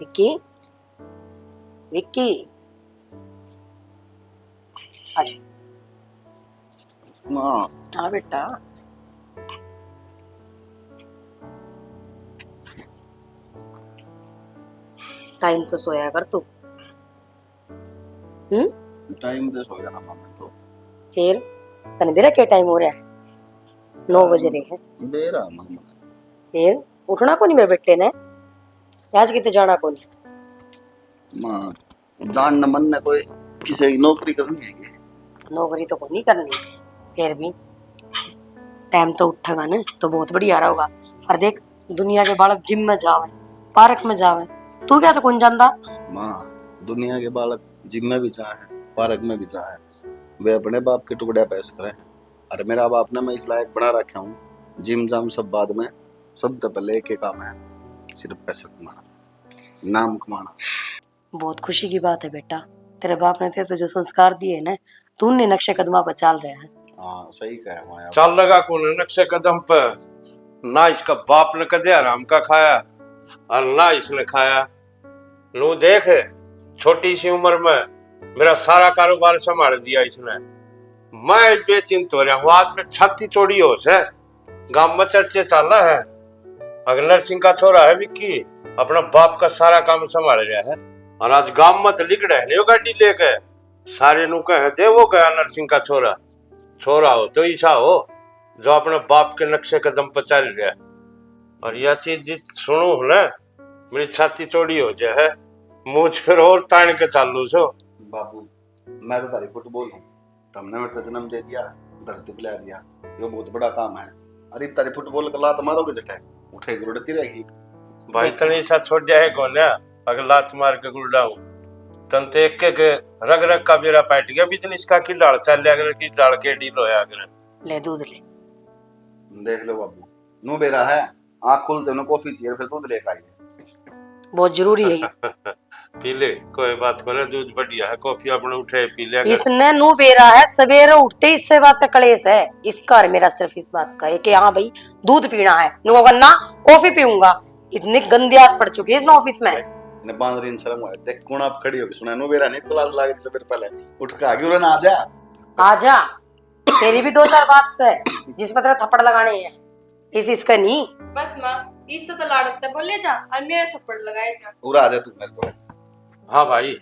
विक्की विक्की आजा। माँ हाँ बेटा, टाइम तो सोया कर तू। टाइम तो सो गया ना माँ मैं तो। फिर तने बेरा क्या टाइम हो रहा है? 9 बज रहे हैं। दे रहा माँ। फिर उठना को नहीं मेरे बेटे ने? आज कितने जाना को नहीं? माँ जान न मन ने कोई किसी की नौकरी करनी है क्या? नौकरी तो को नहीं करनी, फिर भी टाइम तो उठेगा ना तो बहुत बढ़िया रहोगा। और देख, दुनिया के बालक जिम में जावे, पार्क में जावे, तू क्या तो कौन जानता? माँ दुनिया के बालक जिम में भी चाहे पार्क में भी चाहे, वे अपने बाप के टुकड़े पैस करे हैं। और मेरा बाप ने मैं इस लायक बना रखा हूँ, जिम जाम सब बाद में, सब तो पहले एक ही काम है, सिर्फ पैसा कमाना, नाम कमाना। बहुत खुशी की बात है बेटा, तेरे बाप ने तेरे तो जो संस्कार दिए ना, तू उन्हें नक्शे कदमा पर चल रहे हैं। हाँ सही कहा माया। चल लगा कौन नक्शे कदम पे, ना इसका बाप ने कदे आराम का खाया और ना इसने खाया। नू देख, छोटी सी उम्र में मेरा सारा कारोबार संभाल दिया इसने। मैं बेचिंत हो रहा हूँ, आज में छाती चोड़ी हो से गांव में चर्चे चल रहा है। अगर नरसिंह का छोरा है विक्की, अपना बाप का सारा काम संभाल रहा है। और आज गांव में तो लिख रहे हैं गाड़ी लेके, सारे नु कहे दे वो गया नरसिंह का छोरा। छोरा हो तो ईसा हो जो अपने बाप के नक्शे कदम पर चल रहा है। और यह चीज जित सुनू ना, मेरी छाती चौड़ी हो जाए, मुझ फिर और तान के चालू छो। बाबू मैं तो तारी फुटबॉल हूँ, तुमने मेरे को जन्म दे दिया, धरती पे ला दिया, ये बहुत बड़ा काम है। अरे तारी फुटबॉल का लात मारोगे जटे उठे गुड़ती रहेगी। भाई तने सा छोड़ जाए कौन है, अगर लात मार के गुड़ाऊं तन तो एक के रग रग का बेरा पैट गया, बिजनेस का की डाल चल अगर की डाल के डील होया अगर। ले दूध ले। देख लो बाबू, नू बेरा है, आँख खुलते ना कॉफी चाहिए फिर दूध लेकर आइए। बहुत जरूरी है ये। पी ले, कोई बात को ना, दूध बढ़िया है, कॉफी अपने उठे पी ले। इसने नू बेरा है, सवेरे उठते इससे बात का कलेश है इसका और मेरा, सिर्फ इस बात का है कि हाँ भाई दूध पीना है। नू अगर ना कॉफी पीऊंगा, इतनी गंदी आदत पड़ चुकी है इस ऑफिस में। ने बांदरीन शर्म है, देख कौन आप खड़ी होगी सुना, नू बेरा नहीं क्लास लाग रही सबेर पहले उठ के आगे उड़ना आजा। आजा, तेरी भी 2-4 बात से जिस पर तेरा थप्पड़ लगाने हैं, इसका नहीं। बस माँ, इस तो लाड़ते बोले जा और मेरे थप्पड़ लगाए जा। उड़ा दे तू मेरे को। हाँ भाई,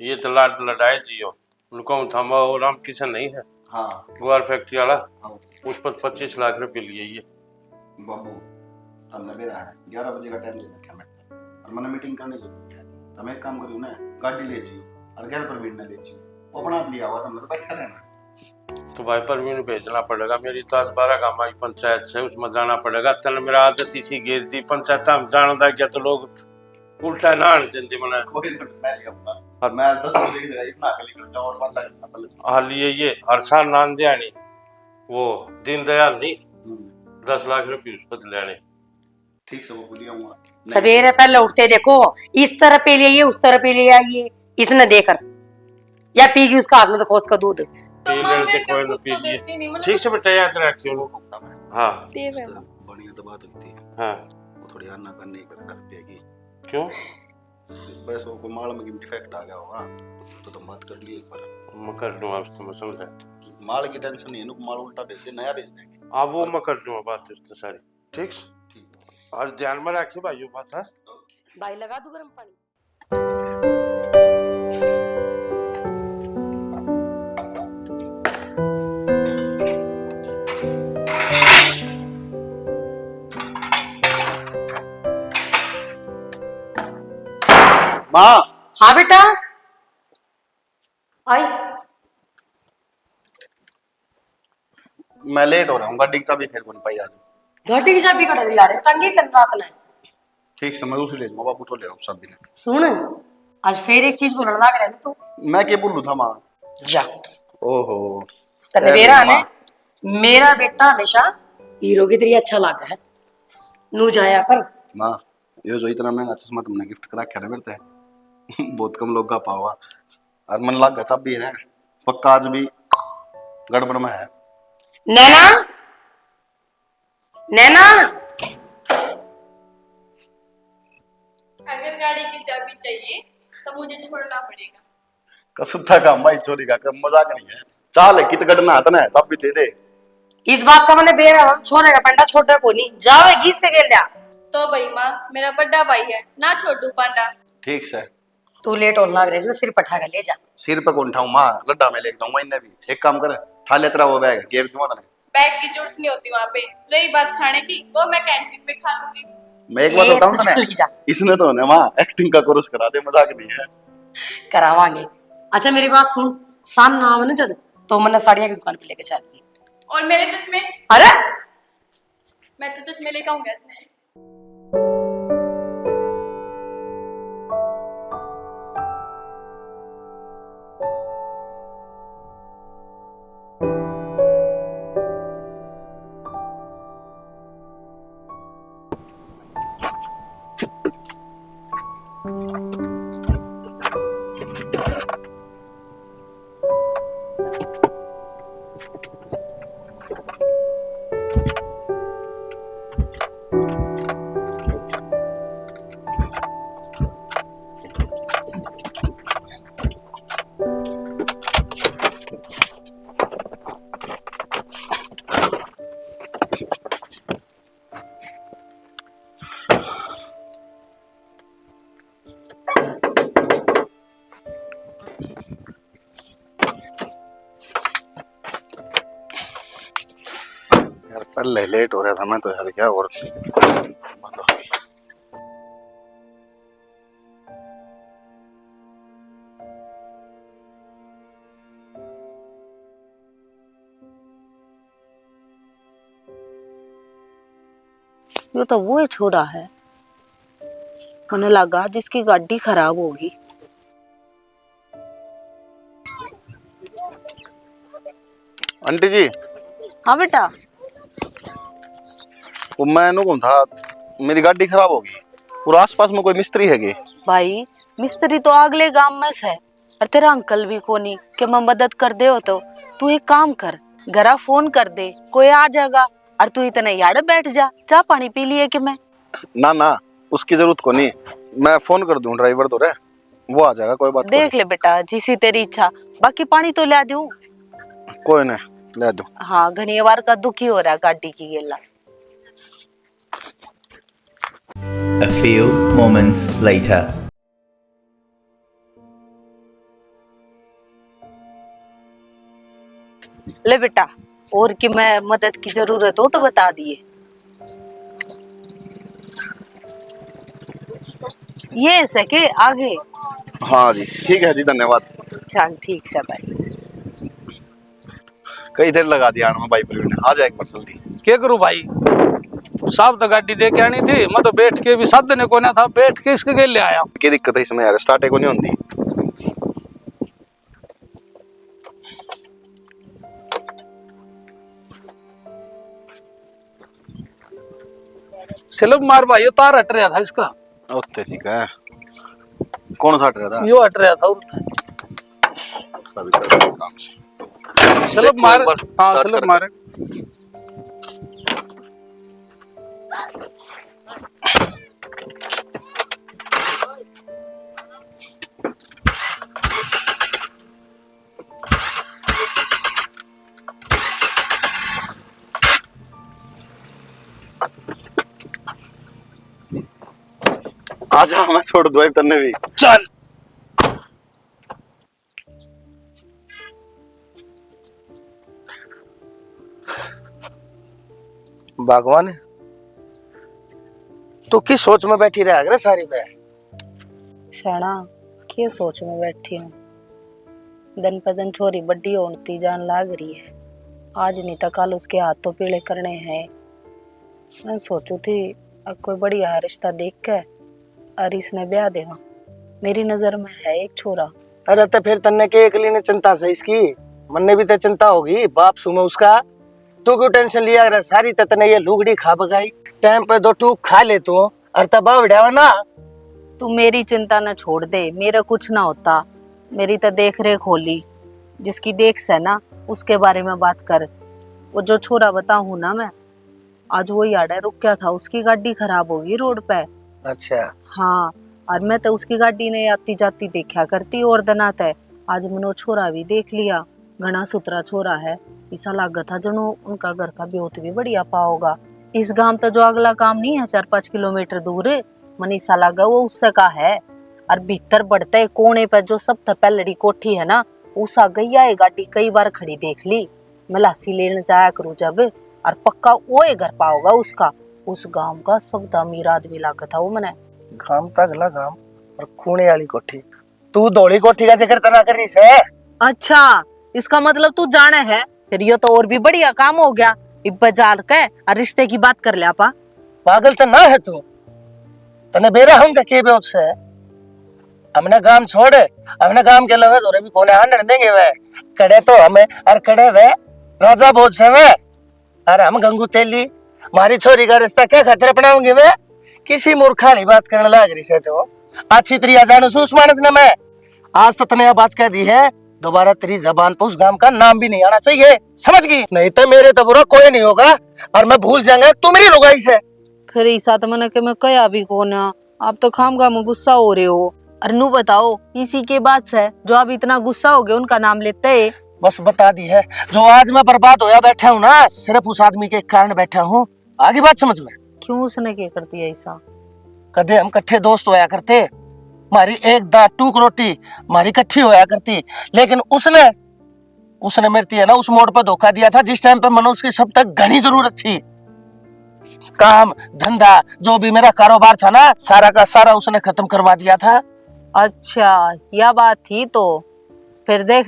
ये तो लाड लड़ाए जियो, उनको थमा और राम किशन नहीं है। हाँ गुआर फैक्ट्री वाला, हाँ उस पर 25 लाख रुपए लिए ये। बाबू हमने बेरा है 11 बजे का टाइम दे रखा मैं, और मैंने मीटिंग करने जरूरी है। तुम एक काम करियो ना, गाड़ी ले जियो और घर पर मीट ना ले जियो, वो अपना आप लिया हुआ तुमने तो बैठा रहना। तो भाई परवीन भेजना पड़ेगा, मेरी तो आज 12 गांव की पंचायत से, उसमें जाना पड़ेगा। तन मेरा आदत इसी गिर दी पंचायत हम जानदा क्या, तो लोग उल्टा ना देंगे मना। कोई नहीं मैं लिया अपना, और मैं 10 बजे की जगह इतना कर निकल जाऊं और बंदा करना पहले। हाल ये हर साल नान दियानी, वो दीनदयाल नहीं, 10 लाख रुपए उस पर लेने। ठीक से वो भूल जाऊंगा। सवेरे पहले उठते देखो, इस तरह पे लिए उस तरह पे ले आइए, इसने देकर या पी गई उसका हाथ में तो खोस का दूध। पी लेने के कोई न पी लिए। ठीक से बेटा याद रखियो। हाँ बढ़िया तो बात होती है। हाँ वो थोड़ी आना करने ही करता रुपये की। क्यों? बस वो कोई माल में डिफेक्ट आ गया होगा, तो तुम बात कर लिए एक बार। मैं कर लूँगा, उसको मैं समझा। माल की टेंशन नहीं है, माल उल्टा भेज दे, नया भेज देंगे। हाँ वो मैं कर लूँगा बात उससे सारी। ठीक और ध्यान में रखिए भाई, बात है भाई लगा दो गर्म पानी। माँ। हाँ बेटा आई। मैं लेट हो रहा हूँ, गाड़ी की चाबी फिर कौन पाई आज। गाड़ी की चाबी कड़े ला रहे तंगी कर रात ने। ठीक से मैं उसे ले जाऊंगा, बाबू तो ले आओ सब दिन। सुन, आज फिर एक चीज बोलने लग रहा है तू। मैं क्या बोलूं था माँ? जा ओहो तने मेरा है मेरा बेटा हमेशा हीरो की तरह अच्छा लगा है। नू जाया कर माँ, ये जो इतना महंगा चश्मा तुमने गिफ्ट करा क्या मेरे ते बहुत कम लोग का पावा, और मन लगा चाबी है पक्का आज भी गड़बड़ में है। नैना नैना, अगर गाड़ी की की चाबी चाहिए तो मुझे छोड़ना पड़ेगा। कसुत्ता का माई चोरी का कम मजाक नहीं है। चाल कित गड़ना आता ना तब भी दे दे। इस बात का मैंने बेरा छोड़ेगा पंडा छोटा को नहीं जाओ घीस से गेल लिया। तो भाई माँ मेरा बड़ा भाई है ना छोड़ दूं पांडा। ठीक से तू लेट होने लग रहा है सिर पठा के ले जा। सिर पे कौन ठाऊं माँ लड्डा में लेके जाऊं मैंने भी। एक काम कर ठा ले तेरा वो बैग गेर दूंगा तने। बैग की जरूरत नहीं होती वहाँ पे। रही बात खाने की वो मैं कैंटीन में खा लूंगी। मैं एक बात ये बताऊं तो तने चली जा। इसने तो ना माँ एक्टिंग का कोर्स करा दे मजाक नहीं है। करावांगे। अच्छा मेरी बात सुन शाम ना आवे ना जब तो मैंने साड़ियाँ की दुकान पे लेके चल। और मेरे चश्मे अरे मैं तो चश्मे लेकर आऊंगा। यार पहले लेट हो रहा था मैं तो यार क्या और बंद हो गई। ये तो वो छोरा है। उन्हें लगा जिसकी गाड़ी खराब होगी। आंटी जी हाँ बेटा। वो मैं नु था मेरी गाड़ी खराब होगी और आसपास में कोई मिस्त्री है क्या? भाई मिस्त्री तो अगले गांव में से है और तेरा अंकल भी कोनी कि मैं मदद कर दे हो तो तू एक काम कर घरा फोन कर दे कोई आ जाएगा और तू इतने यार बैठ जा चाह पानी पी लिए कि मैं। ना ना उसकी जरूरत को नहीं मैं फोन कर दूं ड्राइवर तो रे वो आ जाएगा कोई बात देख ले बेटा जिसी तेरी इच्छा बाकी पानी तो ला दूं। कोई नहीं ले दो। हाँ घनी बार का दुखी हो रहा गाड़ी की गेला। A few moments later. ले बेटा और कि मैं मदद की जरूरत हो तो बता दिए। ये ऐसे के आगे। हाँ जी ठीक है जी धन्यवाद। चल ठीक है भाई। कई देर लगा दिया मैं भाई ने आ जाए एक बार जल्दी। क्या करूं भाई साहब तो गाड़ी दे के आनी थी मैं तो बैठ के भी साधने को ना था बैठ के इसके लिए ले आया। क्या दिक्कत है इसमें यार स्टार्ट को नहीं होती। स्लिप मार भाई ये तार हट रहा था इसका। ओके ठीक है कौन सा हट रहा था? यो हट रहा था उसका भी कर रहा काम से। स्लिप मार। हाँ start स्लिप कर। मारे। आजा मैं छोड़ दो तन्ने भी चल भगवान तो किस सोच में बैठी रहा करे सारी में। शाना क्या सोच में बैठी हूँ दिन पे दिन छोरी बड्डी होती जान लाग रही है। आज नहीं तो कल उसके हाथ तो पीले करने हैं। मैं सोचू थी अब कोई बढ़िया रिश्ता देख के और इसने ब्याह देवा। मेरी नजर में है एक छोरा। अरे तो फिर तन्ने के अकेली ने चिंता सही इसकी मन ने भी तो चिंता होगी बाप सुमे उसका। तू क्यों टेंशन लिया करे सारी तने ये लुगड़ी खा बगाई टाइम पे दो टूक खा ले तू और तब बढ़ावा ना। तू मेरी चिंता न छोड़ दे मेरा कुछ ना होता। मेरी तो देख रेख होली जिसकी देख से ना उसके बारे में बात कर। वो जो छोरा बताऊं ना मैं आज वो याडा रुक गया था उसकी गाड़ी खराब होगी रोड पे। अच्छा हाँ और मैं तो उसकी गाड़ी ने आती जाती देखा करती और दनात है। आज मनो छोरा भी देख लिया, घना सुतरा छोरा है। ऐसा लगा था जनो उनका घर का ब्योत भी बढ़िया पाओगा। इस गांव तो जो अगला काम नहीं है 4-5 किलोमीटर दूर, मन ऐसा लगा वो उससे का है। और भीतर बढ़ते कोने पर जो सब पहलड़ी कोठी है ना, उसा गैया है गाड़ी कई बार खड़ी देख ली। मैं लासी लेने जाया करूँ जब, और पक्का वो घर पाओगा उसका। उस गांव का सब अमीर आदमी लगा था वो मने। गांव तक अगला गांव और खूने वाली कोठी। तू दौड़ी कोठी का जिक्र तना कर रही से? अच्छा, इसका मतलब तू जाने है। फिर ये तो और भी बढ़िया काम हो गया। इब्बा जाल के और रिश्ते की बात कर लिया पा। पागल तो ना है तू? तने बेरा हम के बे उससे हमने गांव छोड़, हमने गांव के लवे तोरे भी कोने हां देंगे वे। कड़े तो हमें और कड़े वे राजा भोज से वे। अरे हम गंगू तेली मारी छोरी का रिश्ता क्या खतरे अपनाऊंगे वे? किसी मूर्खाली बात करने लग रही से तो अच्छी तरीके जानू सूस मानस ने मैं आज तो तने बात कह दी है, दोबारा तेरी जबान पर उस गांव का नाम भी नहीं आना चाहिए, समझ गई? नहीं तो मेरे तो बुरा कोई नहीं होगा और मैं भूल जाऊंगा तू मेरी लुगाई से। फिर ऐसा तो मैंने कि मैं कया भी कौन, आप तो खामगा में गुस्सा हो रहे हो। और नू बताओ इसी के बाद से जो आप इतना गुस्सा हो गए उनका नाम लेते है। बस बता दी है, जो आज मैं बर्बाद होया बैठा हूँ ना, सिर्फ उस आदमी के कारण बैठा हूँ। आगे बात समझ में? क्यों उसने क्या कर दिया ऐसा? कदे हम कट्ठे दोस्त होया करते, मारी एक दांत टूक रोटी मारी कट्ठी होया करती, लेकिन उसने मेरी है ना उस मोड़ पर धोखा दिया था जिस टाइम पे मनुष्य की सब तक घनी जरूरत थी। काम धंधा जो भी मेरा कारोबार था ना, सारा का सारा उसने खत्म करवा दिया था। अच्छा यह बात थी तो फिर देख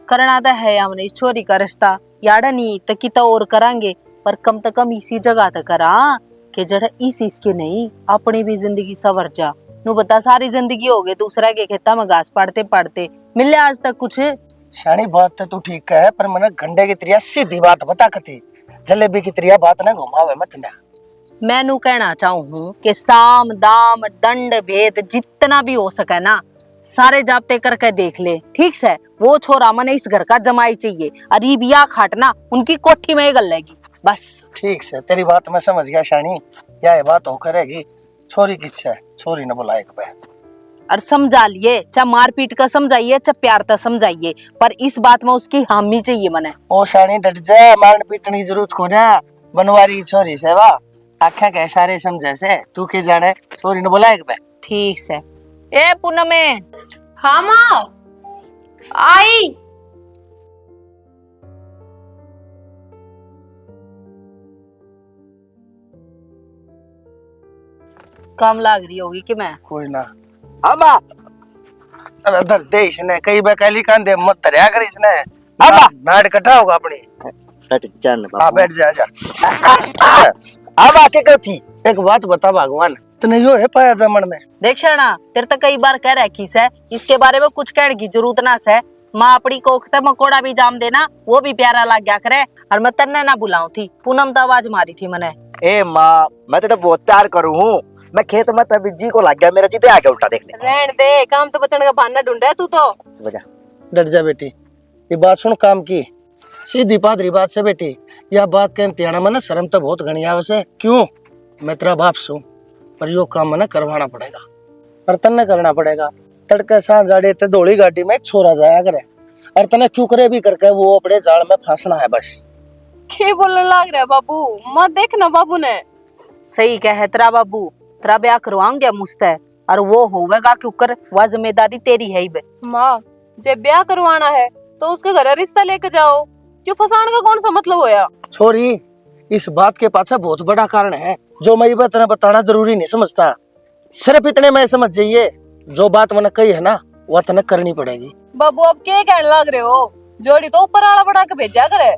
करना तो है हमने इस छोरी का रिश्ता, याड़ा नहीं तो किता और करांगे, पर कम से कम इसी जगह तक करा कि जड़ा इस इसके नहीं अपनी भी जिंदगी सवर जा। नु बता सारी जिंदगी हो गई दूसरा के खेता में घास पाड़ते पाड़ते, मिले आज तक कुछ? शानी बात तो तू ठीक है, पर मैंने घंटे की त्रिया सीधी बात बता कती, जलेबी की त्रिया बात ना घुमावे मत ना। मैं नू कहना चाहूँ हूँ कि साम दाम दंड भेद जितना भी हो सके ना सारे जाप्ते करके देख ले, ठीक है? वो छोरा मने इस घर का जमाई चाहिए और ये बिया खाटना उनकी कोठी में ही गल लेगी बस। ठीक से तेरी बात मैं समझ गया शानी, यह बात हो करेगी। छोरी की इच्छा है, छोरी ने बुलाए और समझा लिए, चाहे मारपीट का समझाइए चाहे प्यार का समझाइए, पर इस बात में उसकी हामी चाहिए मने। ओ शानी डट जा, मारने पीटने की जरूरत को ना, बनवारी छोरी से वाह आख्या के सारे समझे से तू के जाने, छोरी ने बुलाए ठीक है। ए पूनम हाँ माँ आई। काम लाग रही होगी कि मैं कोई ना अम्मा अरे दर दे इसने कई बार कहली कान दे मत तरया कर इसने अम्मा नाड़ कटा होगा अपनी बैठ जा ना। हां बैठ जा अब आके क्यों थी? एक बात बता भगवान, तने यो है पाया जमन में? देख शरणा तेरे तो कई बार कह रखी से इसके बारे में कुछ कहने की जरूरत ना से। माँ अपनी कोख मकोड़ा भी जाम देना वो भी प्यारा लग गया करे, और मैं तन्ने ना बुलाऊं थी। पूनम तो आवाज मारी थी मने। ए माँ मैं तो बहुत प्यार करूँ हूँ, मैं खेत में तभी जी को लग गया, मेरा जीते आके उल्टा देखने। रहन दे, काम तो बचने का बहाना ढूंढे तू तो। डट जा बेटी, ये बात सुन काम की, सीधी पादरी बात से बेटी। यह बात कहते हैं ना मैंने शर्म तो बहुत घनी आवे से। क्यों? मैं तेरा बाप सू, पर यो काम मैंने करवाना पड़ेगा, पर तन्ने करना पड़ेगा। तड़के सांझ जाड़े ते दौड़ी गाड़ी में एक छोरा जाया करे, और तने क्यों करे भी करके वो अपने जाल में फांसना है बस। क्या बोलने लग रहा बाबू? मत देखना बाबू ने सही कहे तेरा बाबू, तेरा ब्याह करवाऊंगे मुझसे और वो होवेगा क्यों कर, वह जिम्मेदारी तेरी है ही बे। माँ जब ब्याह करवाना है तो उसके घर रिश्ता लेके जाओ, क्यों फसाने का कौन सा मतलब होया? छोरी इस बात के पाछे बहुत बड़ा कारण है जो मैं ये तेने बताना जरूरी नहीं समझता। सिर्फ इतने मैं समझ जाइए, जो बात मैंने कही है ना वो तने करनी पड़ेगी। बाबू अब क्या कहने लग रहे हो? जोड़ी तो ऊपर वाला बना के भेजा करे,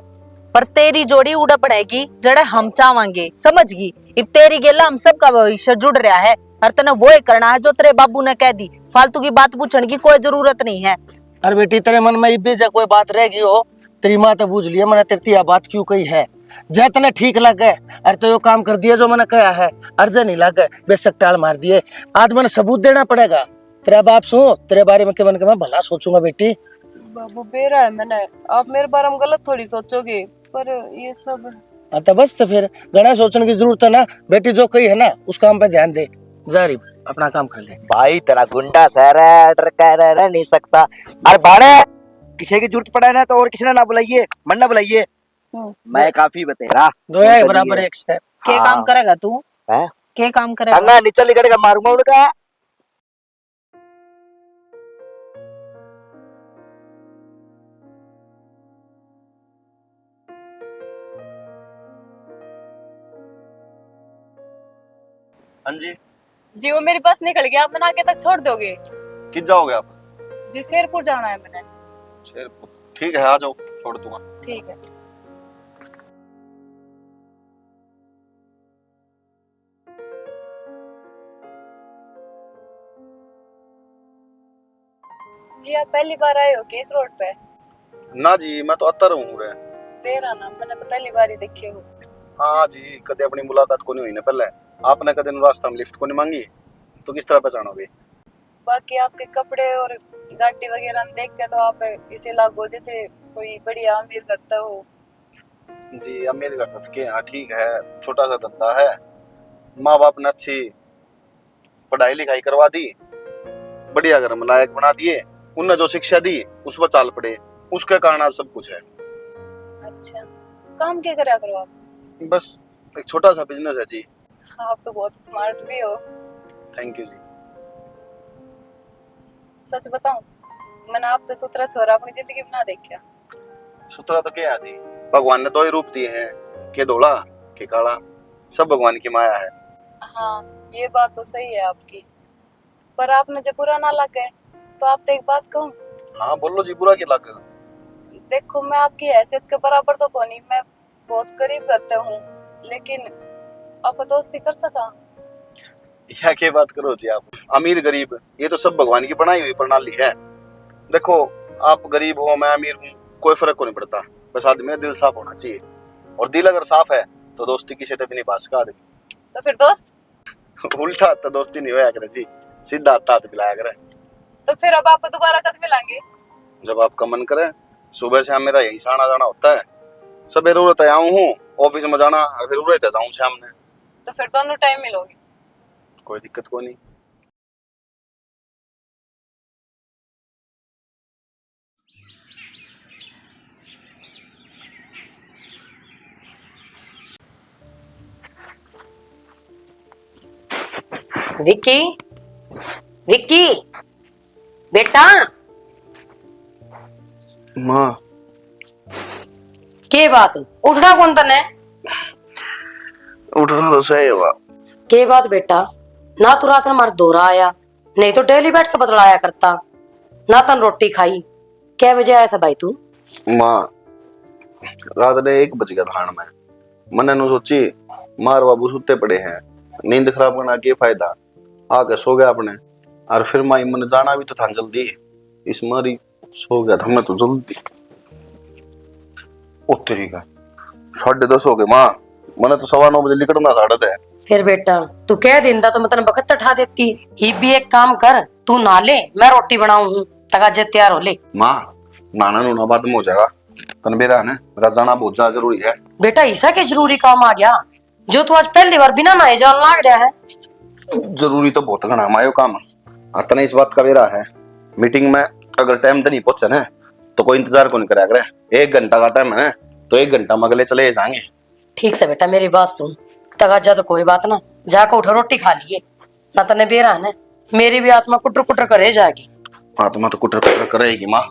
पर तेरी जोड़ी उड़ पड़ेगी जड़े हम चाहेंगे, समझ गई? अब तेरी गेला हम सब का भविष्य जुड़ रहा है और तने वो ही करना है जो तेरे बाबू ने कह दी। फालतू की बात पूछने की कोई जरूरत नहीं है। अरे बेटी तेरे मन में इब्बे जा कोई बात रहेगी हो, तेरी माँ तो बूझ लिया मैंने तेरी बात क्यों कही है। जय तने ठीक लग गए अरे तो यो काम कर दिया जो मैंने कहा है, अर्जे नहीं लग गए बेशक टाल मार दिए। आज मैंने सबूत देना पड़ेगा। तेरा बाप सो तेरे बारे में के मैं भला सोचूंगा बेटी। बाबू बेरा है मैंने, आप मेरे बारे में गलत थोड़ी सोचोगे, पर ये सब तो बस तो फिर घना सोचने की जरूरत है ना बेटी, जो कही है ना उस काम पे ध्यान दे। जा रही अपना काम कर ले। भाई तेरा गुंडा सर है, डर कर रह नहीं सकता। अरे भाड़े किसी की जरूरत पड़ा ना तो और किसी ने ना बुलाइए, मन ना बुलाइए, मैं काफी बतेरा। दो है बराबर एक से। के काम करेगा तू? है के काम करेगा? टंगा नीचे लिखड़ेगा, मारूंगा उनका। हाँ जी, जी वो मेरी बस निकल गया, आप मना के तक छोड़ दोगे? किस जाओगे आप? जी शेरपुर जाना है मैंने। शेरपुर, ठीक है आ जाओ, छोड़ दूंगा। ठीक है। जी आप पहली बार आए हो कि इस रोड पे? ना जी, मैं तो आता रहूं रे। तेरा नाम मैंने तो पहली बार ही देखे हो। हाँ जी, कदे अपनी मुलाकात को नहीं हुई ना पहले। आपने कदे रास्ता में लिफ्ट को नहीं मांगी, तो किस तरह पहचानोगे? बाकी आपके कपड़े और गाड़ी वगैरह देख के तो आप इसे लागो जैसे कोई बढ़िया अमीर करता हो। जी अब मेरे घर तो के हाँ ठीक है, छोटा सा धंधा है, माँ बाप ने अच्छी पढ़ाई लिखाई करवा दी, बढ़िया घर में लायक बना दिए, उनने जो शिक्षा दी उस पर चाल पड़े, उसके कारण आज सब कुछ है। अच्छा, काम क्या करा करो आप? बस एक छोटा सा बिजनेस है जी। आप तो बहुत स्मार्ट भी हो। थैंक यू जी। सच बताऊं, मैंने आपसे सुथरा छोरा अपनी जिंदगी में ना देखा। सुथरा तो क्या है जी, भगवान ने दो ही रूप दिए हैं, के धोला के काला, सब भगवान की माया है। हाँ ये बात तो सही है आपकी, पर आपने जब बुरा ना लगे तो आप तो एक बात कहूं। हाँ बोलो जी, बुरा क्या लगा? देखो मैं आपकी हैसियत के बराबर तो कोनी, मैं बहुत गरीब करते हूँ, लेकिन आप दोस्ती कर सका? या क्या बात करो जी आप, अमीर गरीब ये तो सब भगवान की बनाई हुई प्रणाली है। देखो आप गरीब हो मैं अमीर हूँ, कोई फर्क को नहीं पड़ता, बस आदमी का दिल साफ होना चाहिए, और दिल अगर साफ है तो दोस्ती किसी से भी नहीं बात का आदमी। तो फिर दोस्त? उल्टा तो दोस्ती नहीं होया करे जी, सीधा हाथ मिलाया करे। तो फिर अब आप दोबारा कद मिलाएंगे? जब आपका मन करे। सुबह शाम मेरा यही आना जाना होता है, सवेरे उड़त आऊँ हूँ ऑफिस में जाना, और फिर उड़ते जाऊँ शाम में। तो फिर दोनों टाइम मिलोगे? कोई दिक्कत को नहीं। विक्की, विक्की बेटा। माँ के बात उठना कौन तने? उठना तो सही हुआ। के बात बेटा, ना तू रात में मार दौरा आया, नहीं तो डेली बैठ के बतलाया करता, ना तन रोटी खाई। क्या बजे आया था भाई तू? माँ रात ने 1 बज गया थान में, मैंने नु सोची मार बाबू सुते पड़े हैं, नींद खराब करना के फायदा, आके सो गया अपने। और फिर माई मन जाना भी तो था जल्दी, इस मारी सो गया था मैं तो जल्दी। ओ तेरी का 10:30 हो गए माँ, मैंने तो 9:15 बजे निकलना था। फिर बेटा तू कह देंदा तो मैं तने बखत उठा देती। ही भी एक काम कर, तू ना ले, मैं रोटी बनाऊं हूँ, तका जे तैयार हो ले। माँ नाना नूना बाद में हो जाएगा, तन बेरा है ना, मेरा जाना बहुत ज्यादा जरूरी है। बेटा ऐसा के जरूरी काम आ गया जो तू आज पहली बार बिना नहाए जान लाग रहा है? जरूरी तो बहुत घना मायो काम, और तने इस बात का बेरा है, मीटिंग में अगर टाइम तो नहीं पहुंचा ना तो कोई इंतजार को नहीं करा करे। 1 घंटा का टाइम है तो 1 घंटा में अगले चले जाएंगे। ठीक से बेटा मेरी बात सुन, तका जा तो कोई बात ना, जाकर उठो रोटी खा लिए, ना तने बेरा है ना, मेरी भी आत्मा कुटर कुटर करे जाएगी। आत्मा तो कुटर कुटर करेगी माँ,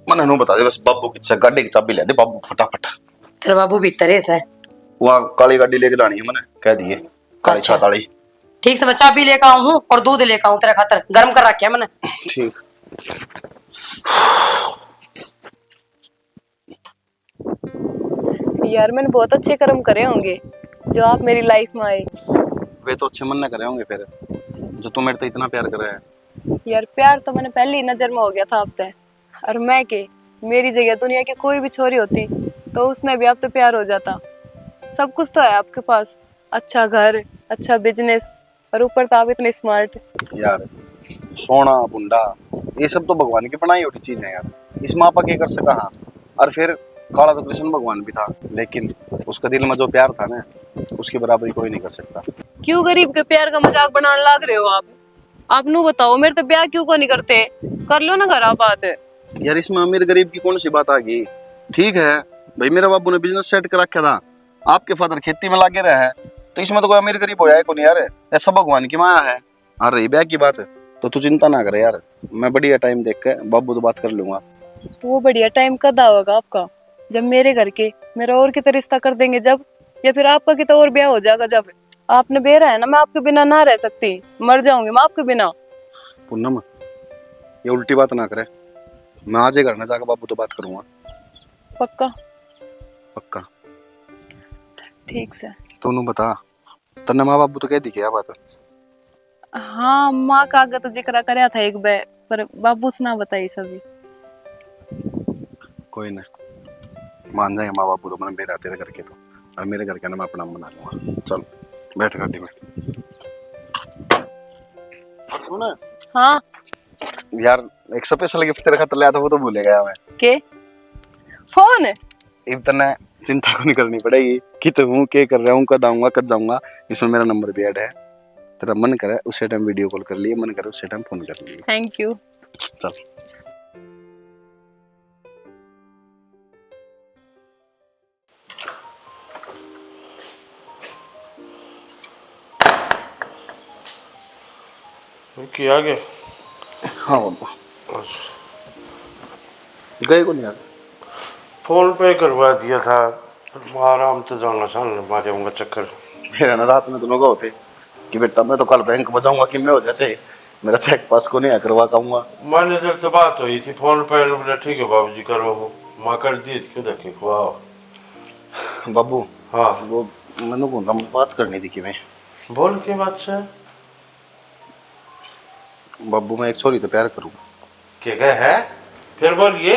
मैंने नु बता दे बस, बाबू की गाड़ी की चाबी ले दे बाबू फटाफट। तेरा बाबू भी तरेस है, वहाँ काली गाड़ी लेके जानी है, मैंने कह दिए काली अच्छा। छात वाली। ठीक से मैं चाबी लेकर आऊं हूँ और दूध लेकर आऊं तेरे खातर, गर्म कर रखा है मैंने। ठीक। यार मैंने बहुत अच्छे कर्म करे होंगे जो आप मेरी लाइफ में आए। वे तो अच्छे मन न करे होंगे फिर, जो तू मेरे तो इतना प्यार कर रहा है। यार प्यार तो मैंने पहली नजर में हो गया था आप पे, और मैं के मेरी जगह दुनिया की कोई भी छोरी होती तो उसने भी आप पे प्यार हो जाता। सब कुछ तो है आपके पास, अच्छा घर, अच्छा बिजनेस, और ऊपर तो आप इतने स्मार्ट। यार सोना बुंडा ये सब तो भगवान की बनाई हुई चीजें यार, इसमें आपा क्या कर सका। हाँ, और फिर काला तो कृष्ण भगवान भी था, लेकिन उसका दिल में जो प्यार था ना उसकी बराबरी कोई नहीं कर सकता। क्यों गरीब के प्यार का मजाक बनाने लग रहे हो आप नू बताओ, मेरे तो ब्याह क्यों को नहीं करते? कर लो ना घर आप बात। यार इसमें अमीर गरीब की कौन सी बात आ गई? ठीक है भाई, मेरे बाबू ने बिजनेस सेट कर रखा था, आपके फादर खेती में लगे रहे हैं, तो इसमें तो कोई अमीर गरीब होया है को नहीं यार, ऐसा भगवान की माया है। और रही ब्याह की बात, तो तू चिंता ना करे यार, मैं बढ़िया टाइम देख के बाबू तो बात कर लूंगा। वो बढ़िया टाइम कब आवेगा आपका? जब मेरे घर के मेरा और कितना रिश्ता कर देंगे जब, या फिर आपका कितना और ब्याह हो जाएगा जब? आपने बेरा है ना, मैं आपके बिना ना रह सकती, मर जाऊंगी मैं आपके बिना। पूनम ये उल्टी बात ना करे, मैं आज ही घर ना जाकर बाबू तो बात करूंगा। पक्का? पक्का। ठीक से। तूने बता, तन्ने माँ बाबू तो कह दी क्या बात? हाँ, माँ का आगे तो जिक्र कराया था एक बार, पर बाबू से ना बताई सभी। कोई ना, मान जाएंगे माँ बाबू तो, मैंने बेरा तेरे घर के तो, और मेरे घर का ना मैं अपना बना लूंगा। चल बैठ गाड़ी में। सुन हाँ यार, एक स्पेशल गिफ्ट तेरे खातिर लाया था, वो तो भूल गया मैं। के? फोन? इतना चिंता को नहीं करनी पड़ेगी कि तुम क्या कर रहा हूँ, कद आऊंगा कद जाऊंगा, इसमें मेरा नंबर भी ऐड है। तेरा मन करे उसी टाइम वीडियो कॉल कर लिए, मन करे उसी टाइम फोन कर लिए। Thank you. चल किया गया। हाँ बाबा गए को नहीं यार, फोन पे करवा दिया था, आराम से जाना सामने मारे होंगे चक्कर। मेरा ना रात में दोनों का होते कि बेटा मैं तो कल बैंक बजाऊंगा कि मैं हो जाए, मेरा चेक पास को नहीं करवा पाऊंगा। मैनेजर तो बात हुई थी फोन पे, बोले ठीक है बाबूजी करो, वो माँ कर दी क्यों देखे। वाह बाबू हाँ वो मैंने को बात करनी थी कि मैं बोल के बात से। बाबू मैं एक छोरी तो प्यार करूँ। क्या गए है फिर बोलिए।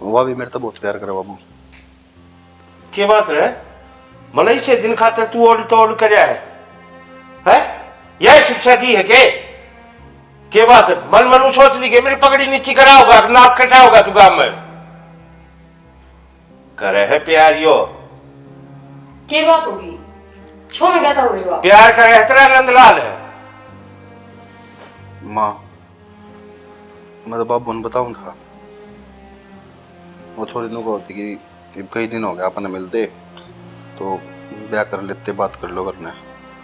वह भी मेरे तो बहुत प्यार करे बाबू। क्या बात रहे? मन से दिन खातर तू ओढ़ तोड़ कर है? यह शिक्षा दी है के बात है? मन मनु सोच ली के मेरी पगड़ी नीचे करा होगा, नाक कटा होगा तू गांव में करे है प्यार यो। क्या बात होगी? छो में कहता होगा प्यार का रहतरा नंदलाल है। माँ मैं तो बाबू ने बताऊं था, वो छोरी नु को होती कि कई दिन हो गया अपने मिलते, तो ब्याह कर लेते, बात कर लो करना।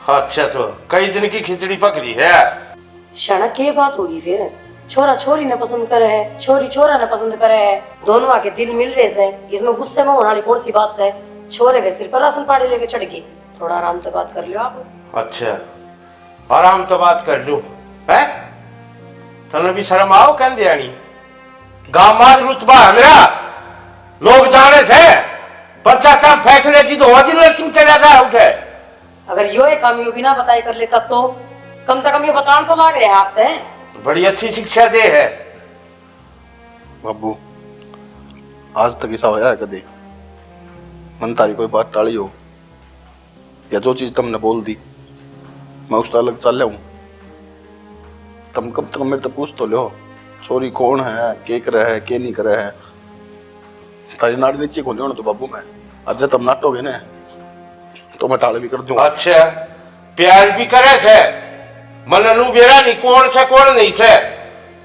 अच्छा तो कई दिन की खिचड़ी पकड़ी है। शाना की बात होगी फिर? छोरा छोरी ने पसंद करे है, छोरी छोरा ने पसंद करे है, दोनों आके दिल मिल रहे से, इसमें गुस्से में होने वाली कौन सी बात है? छोरे के सिर पर राशन पानी लेके चढ़ गई, थोड़ा आराम से बात कर लो आप। अच्छा आराम तो बात कर लूं है? तने भी शर्म आओ कह दियानी, गामाद रुतबा है मेरा, लोग जाने थे पंचायत फैसले की तो ओरिजिनल सिंह चला था उठे। अगर यो एक काम यो बिना बताए कर लेता तो कम से कम ये बताने तो लाग रहे हैं आप ते। बड़ी अच्छी शिक्षा दे है बाबू। आज तक ऐसा होया है कदे मन तारी कोई बात टाली हो, या जो चीज तुमने बोल दी मैं उसका अलग चल हूँ? तुम कब तक मेरे तो पूछ तो लो छोरी कौन है, के करे है, के नहीं करे है? तारी नाड़ी नीचे खोली होने तो बाबू मैं आज तुम नाटोगे ना तो मैं टाले भी कर दूंगा। अच्छा प्यार भी करे से, मननू बेरा नहीं कौन से कौन नहीं से,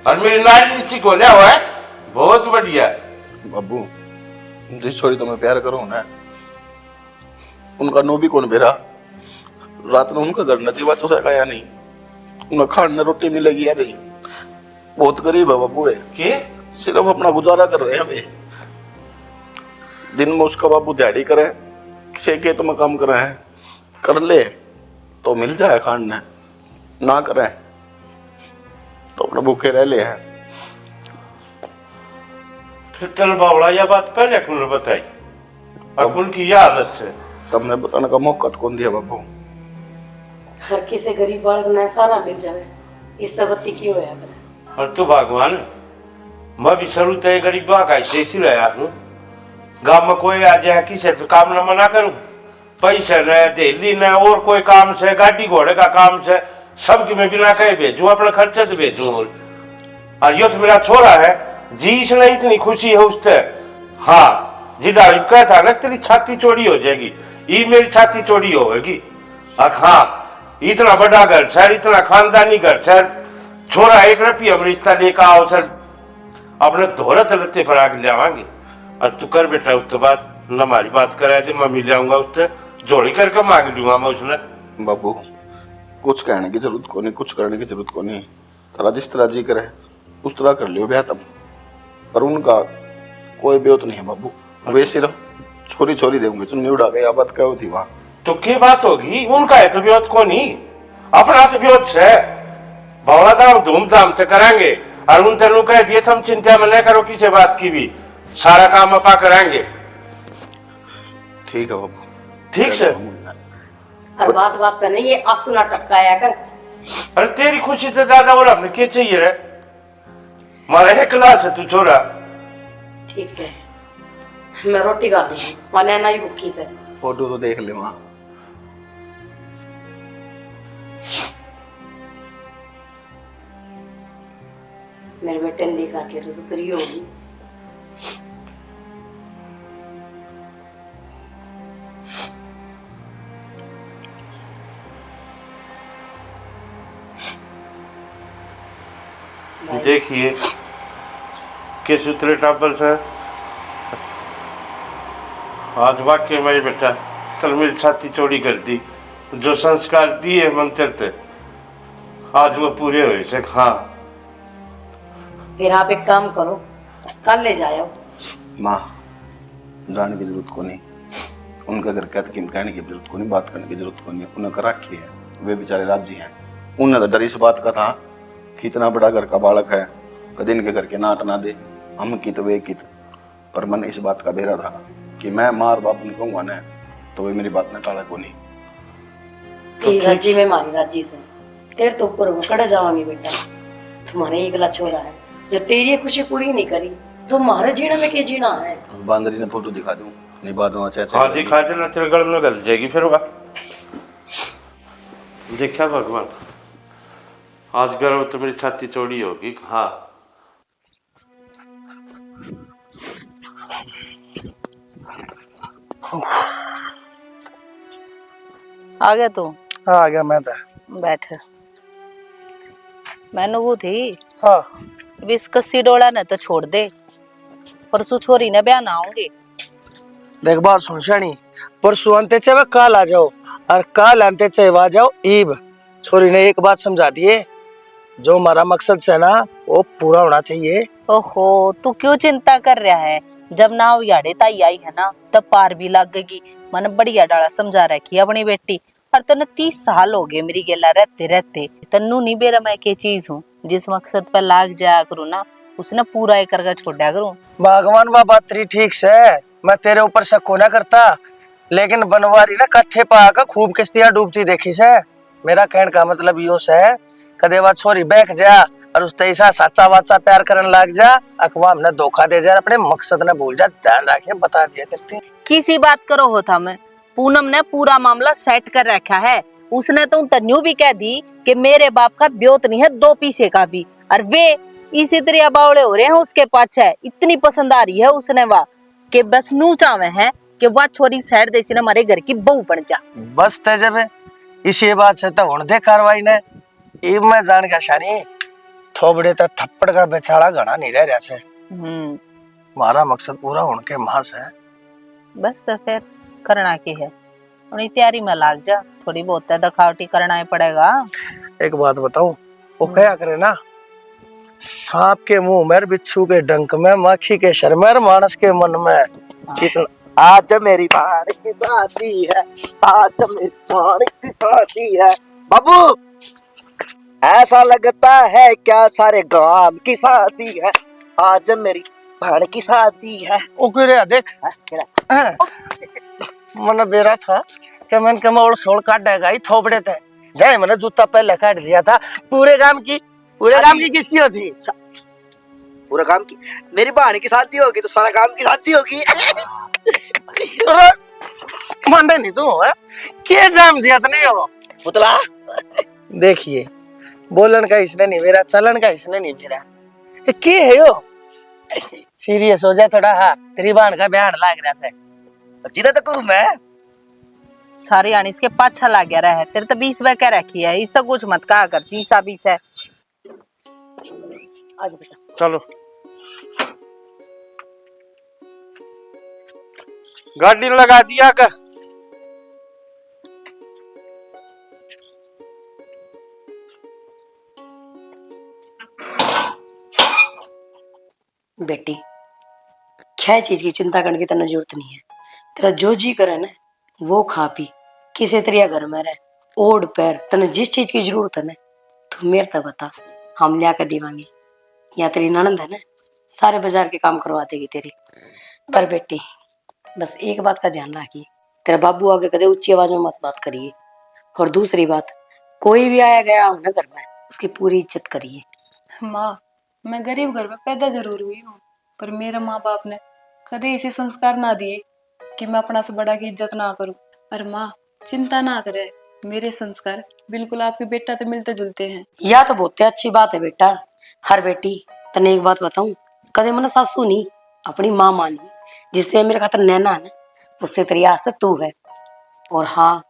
और मेरी नाड़ी नीचे खोला हुआ है, बहुत बढ़िया। बाबू जिस छोरी तो मैं प्यार करूँ ना, उनका नो भी कौन बेरा, रात में उनका घर नदी बचा सका या नहीं, उनका खाने रोटी मिलेगी या नहीं, बहुत गरीब है बाबू है के सिर्फ अपना गुजारा कर रहे हैं वे। दिन में उसका बाबू दिहाड़ी करे, किसी के तो में काम करे हैं, कर ले तो मिल जाए खाने, ना करे तो अपने भूखे रह ले हैं। फिर तन बावड़ा यह बात पहले कौन बताई, अब उनकी यह आदत है। तुमने बताने का मौका तो कौन दिया बाबू? हर किसी गरीब बालक ने सारा मिल जाए, इस बत्ती क्यों है? और तू भगवान, मैं भी शुरू तय गरीब का जैसी रहा हूँ, गांव में कोई आ जाए किसे तो काम न मना करूं, पैसे न दिल्ली न और कोई काम से, गाड़ी घोड़े का काम से, सबकी मैं बिना कहे भेजूं, अपना खर्चा तो भेजूं। और यो तो मेरा छोरा है जी, इसने इतनी खुशी है उससे। हाँ जी डाल कहता ना तेरी छाती चौड़ी हो जाएगी, ये मेरी छाती चौड़ी होगी। हाँ, इतना बड़ा घर सर, इतना खानदानी घर सर, छोरा 1 रुपया में रिश्ता लेकर आओ सर, अपने धोरत लत्ते पर आके ले आवांगे। और तू कर बेटा, उसके बाद न हमारी बात कराए थे, मैं मिल जाऊंगा उससे, जोड़ी करके मांग लूंगा मैं उसने। बाबू कुछ कहने की जरूरत को नहीं, कुछ करने की जरूरत को नहीं। तारा जिस तरह जी करे उस तरह कर लियो ब्याह तब। पर उनका कोई ब्योत नहीं है बाबू, वे सिर्फ छोरी छोरी देंगे चुन्नी उड़ा के। बात क्या होती वहाँ तो क्या बात होगी, उनका है तो ब्योत को नहीं, अपना तो ब्योत है। भवना तो हम धूमधाम से कराएंगे। और उन तेनों कह दिए तुम चिंता में न करो किसी बात की भी, सारा काम अपा कराएंगे। ठीक है बाबू, ठीक से। और बात बात पे नहीं ये आंसू ना टपकाया कर। अरे तेरी खुशी से ज्यादा और हमने क्या चाहिए रे, मारा है क्लास है तू छोरा। ठीक से मैं रोटी खा लूंगी, वरना नहीं भूखी से। फोटो तो देख ले वहाँ। मेरे बेटे ने देखा के तो सुतरी होगी। देखिए किस उतरे टापर से आज वाक्य में बेटा तल मेरी छाती चौड़ी कर दी। जो संस्कार दिए मंत्र थे आज वो पूरे हुए से। हाँ फिर आप एक काम करो, कल ले जाओ। माँ जाने की जरूरत को नहीं, उनका अगर कहते कि कहने की जरूरत को नहीं, बात करने की जरूरत को नहीं। उन्हें कर रखी है, वे बेचारे राजी हैं। उन्हें तो डर इस बात का था कि इतना बड़ा घर का बालक है, कभी इनके घर के नाट ना दे, हम कित वे कित। पर मन इस बात का बेरा था कि मैं मार बाप ने कहूँगा न तो वे मेरी बात न टाला को नहीं। तेरी राजी में मारी राजी से तेरे तो ऊपर कड़े जावांगे बेटा। तुम्हारे एकला छोरा है जो तेरी खुशी पूरी नहीं करी, तुम्हारे जीना में क्या जीना है। बांदरी ने फोटो दिखा दूं नहीं बाद में चाचा। हाँ दिखा देना, तेरे गल में गल जाएगी फिर वह। देखा भगवान आज गर्व तो मेरी छाती चौड़ी होगी। हाँ आ गया तू? आ गया मैं तो। बैठ। मैंने वो थी हाँ अब इस कस्सी डोला ने तो छोड़ दे, परसों छोरी ने ब्याह ना आऊंगी। देख बात सुन शानी, परसों अंते चाहे काल आ जाओ और काल अंते चाहे आ जाओ ईब। छोरी ने एक बात समझा दिए, जो हमारा मकसद से ना वो पूरा होना चाहिए। ओहो तू क्यों चिंता कर रहा है, जब नाव याड़े ताई आई है ना तब पार भी लगेगी। मैंने बढ़िया डाला समझा रखी अपनी बेटी। और तने 30 साल हो गए मेरी गेला रहते रहते, तन्नू नहीं बेरा मैं के चीज हूँ जिस मकसद पर लाग जाया करूँ ना उसने पूरा एक करके छोड़ा करूँ। भगवान बाबा तेरी ठीक से, मैं तेरे ऊपर शक ना करता, लेकिन बनवारी ना कट्ठे पा खूब किश्तियां डूबती देखी से। मेरा कहने का मतलब यो से कदे वा छोरी बैठ जा और उस तैसा साचा वाचा प्यार करने लग जा, अखवा हमने धोखा दे जा, अपने मकसद ने भूल जा। ध्यान रखे बता दिया तेरे। किसी बात करो होता मैं, पूनम ने पूरा मामला सेट कर रखा है। उसने तो तन्यू भी कह दी कि मेरे बाप का ब्योत नहीं है 2 पीसे का भी, और वे इसी तरह बावड़े हो रहे हैं उसके पाछे। इतनी पसंद आ रही है उसने वाह कि बस नू चावे है कि वह छोरी साइड देसी ने हमारे घर की बहू बन जा। बस तेजब इसी बात से तो होने दे कार्रवाई ने। इब मैं जान गया शानी, थोबड़े तक थप्पड़ का बेचारा घना नहीं रह रहा से। हमारा मकसद पूरा होने के मास है। बस तो फिर करना की है, उन्हीं तैयारी में लाग जा। थोड़ी बहुत दिखावटी करना ही पड़ेगा। एक बात बताऊं, वो क्या करे ना, सांप के मुंह में, बिच्छू के डंक में, माखी के शर में, मानस के मन में। कितना आज मेरी भाण की शादी है, आज मेरी भाण की शादी है। बाबू ऐसा लगता है क्या सारे गांव की शादी है, आज मेरी भाण की शादी है। ओ कोई रे देख मन बेरा था कि मैंने कहा और सोल काट देगा ही थोपड़े थे जाए। मैंने जूता पहले काट लिया था। पूरे गांव की किसकी होती? पूरा काम की मेरी भाण की शादी होगी तो सारा काम की शादी होगी। मंडे नहीं तू है के जाम दिया तो नहीं हो पुतला। देखिए बोलन का इसने नहीं मेरा, चलन का इसने नहीं मेरा। के है यो? सीरियस हो जा थोड़ा। हाँ तेरी बहन का ब्याह लाग रहा है। जिधर तक मैं सारी आनी इसके पाछा लग गया रहा है। तेरे तो 20 वे कह रखी है, इस तो कुछ मत कहा कर, चीसा 20 है। आज बेटा चलो गाड़ी लगा दिया कर। बेटी क्या चीज की चिंता करने की तना जरूरत नहीं है। तेरा जो जी करे ना वो खा पी, किसी तरह घर में रह, ओढ़ पैर, तने जिस चीज की जरूरत है ना तू मेरे तक बता, हम लिया कर दीवांगे। या तेरी ननंद है ना सारे बाजार के काम करवा देगी तेरी। पर बेटी बस एक बात का ध्यान रखिए, तेरा बाबू आगे कदे ऊंची आवाज में मत बात करिए। और दूसरी बात, कोई भी आया गया हो ना घर में उसकी पूरी इज्जत करिए। माँ, मैं गरीब घर में पैदा जरूर हुई हूँ, पर मेरे माँ बाप ने कभी ऐसे संस्कार ना दिए कि मैं अपना से बड़ा की इज्जत ना करूँ। और माँ चिंता ना करे, मेरे संस्कार बिल्कुल आपके बेटा से मिलते जुलते हैं। या तो बहुत अच्छी बात है बेटा। हर बेटी तने एक बात बताऊं, कदे मैंने सासू नहीं अपनी माँ मानी, जिससे मेरे खातर नैना है ना उससे तेरी आसत तू है। और हाँ,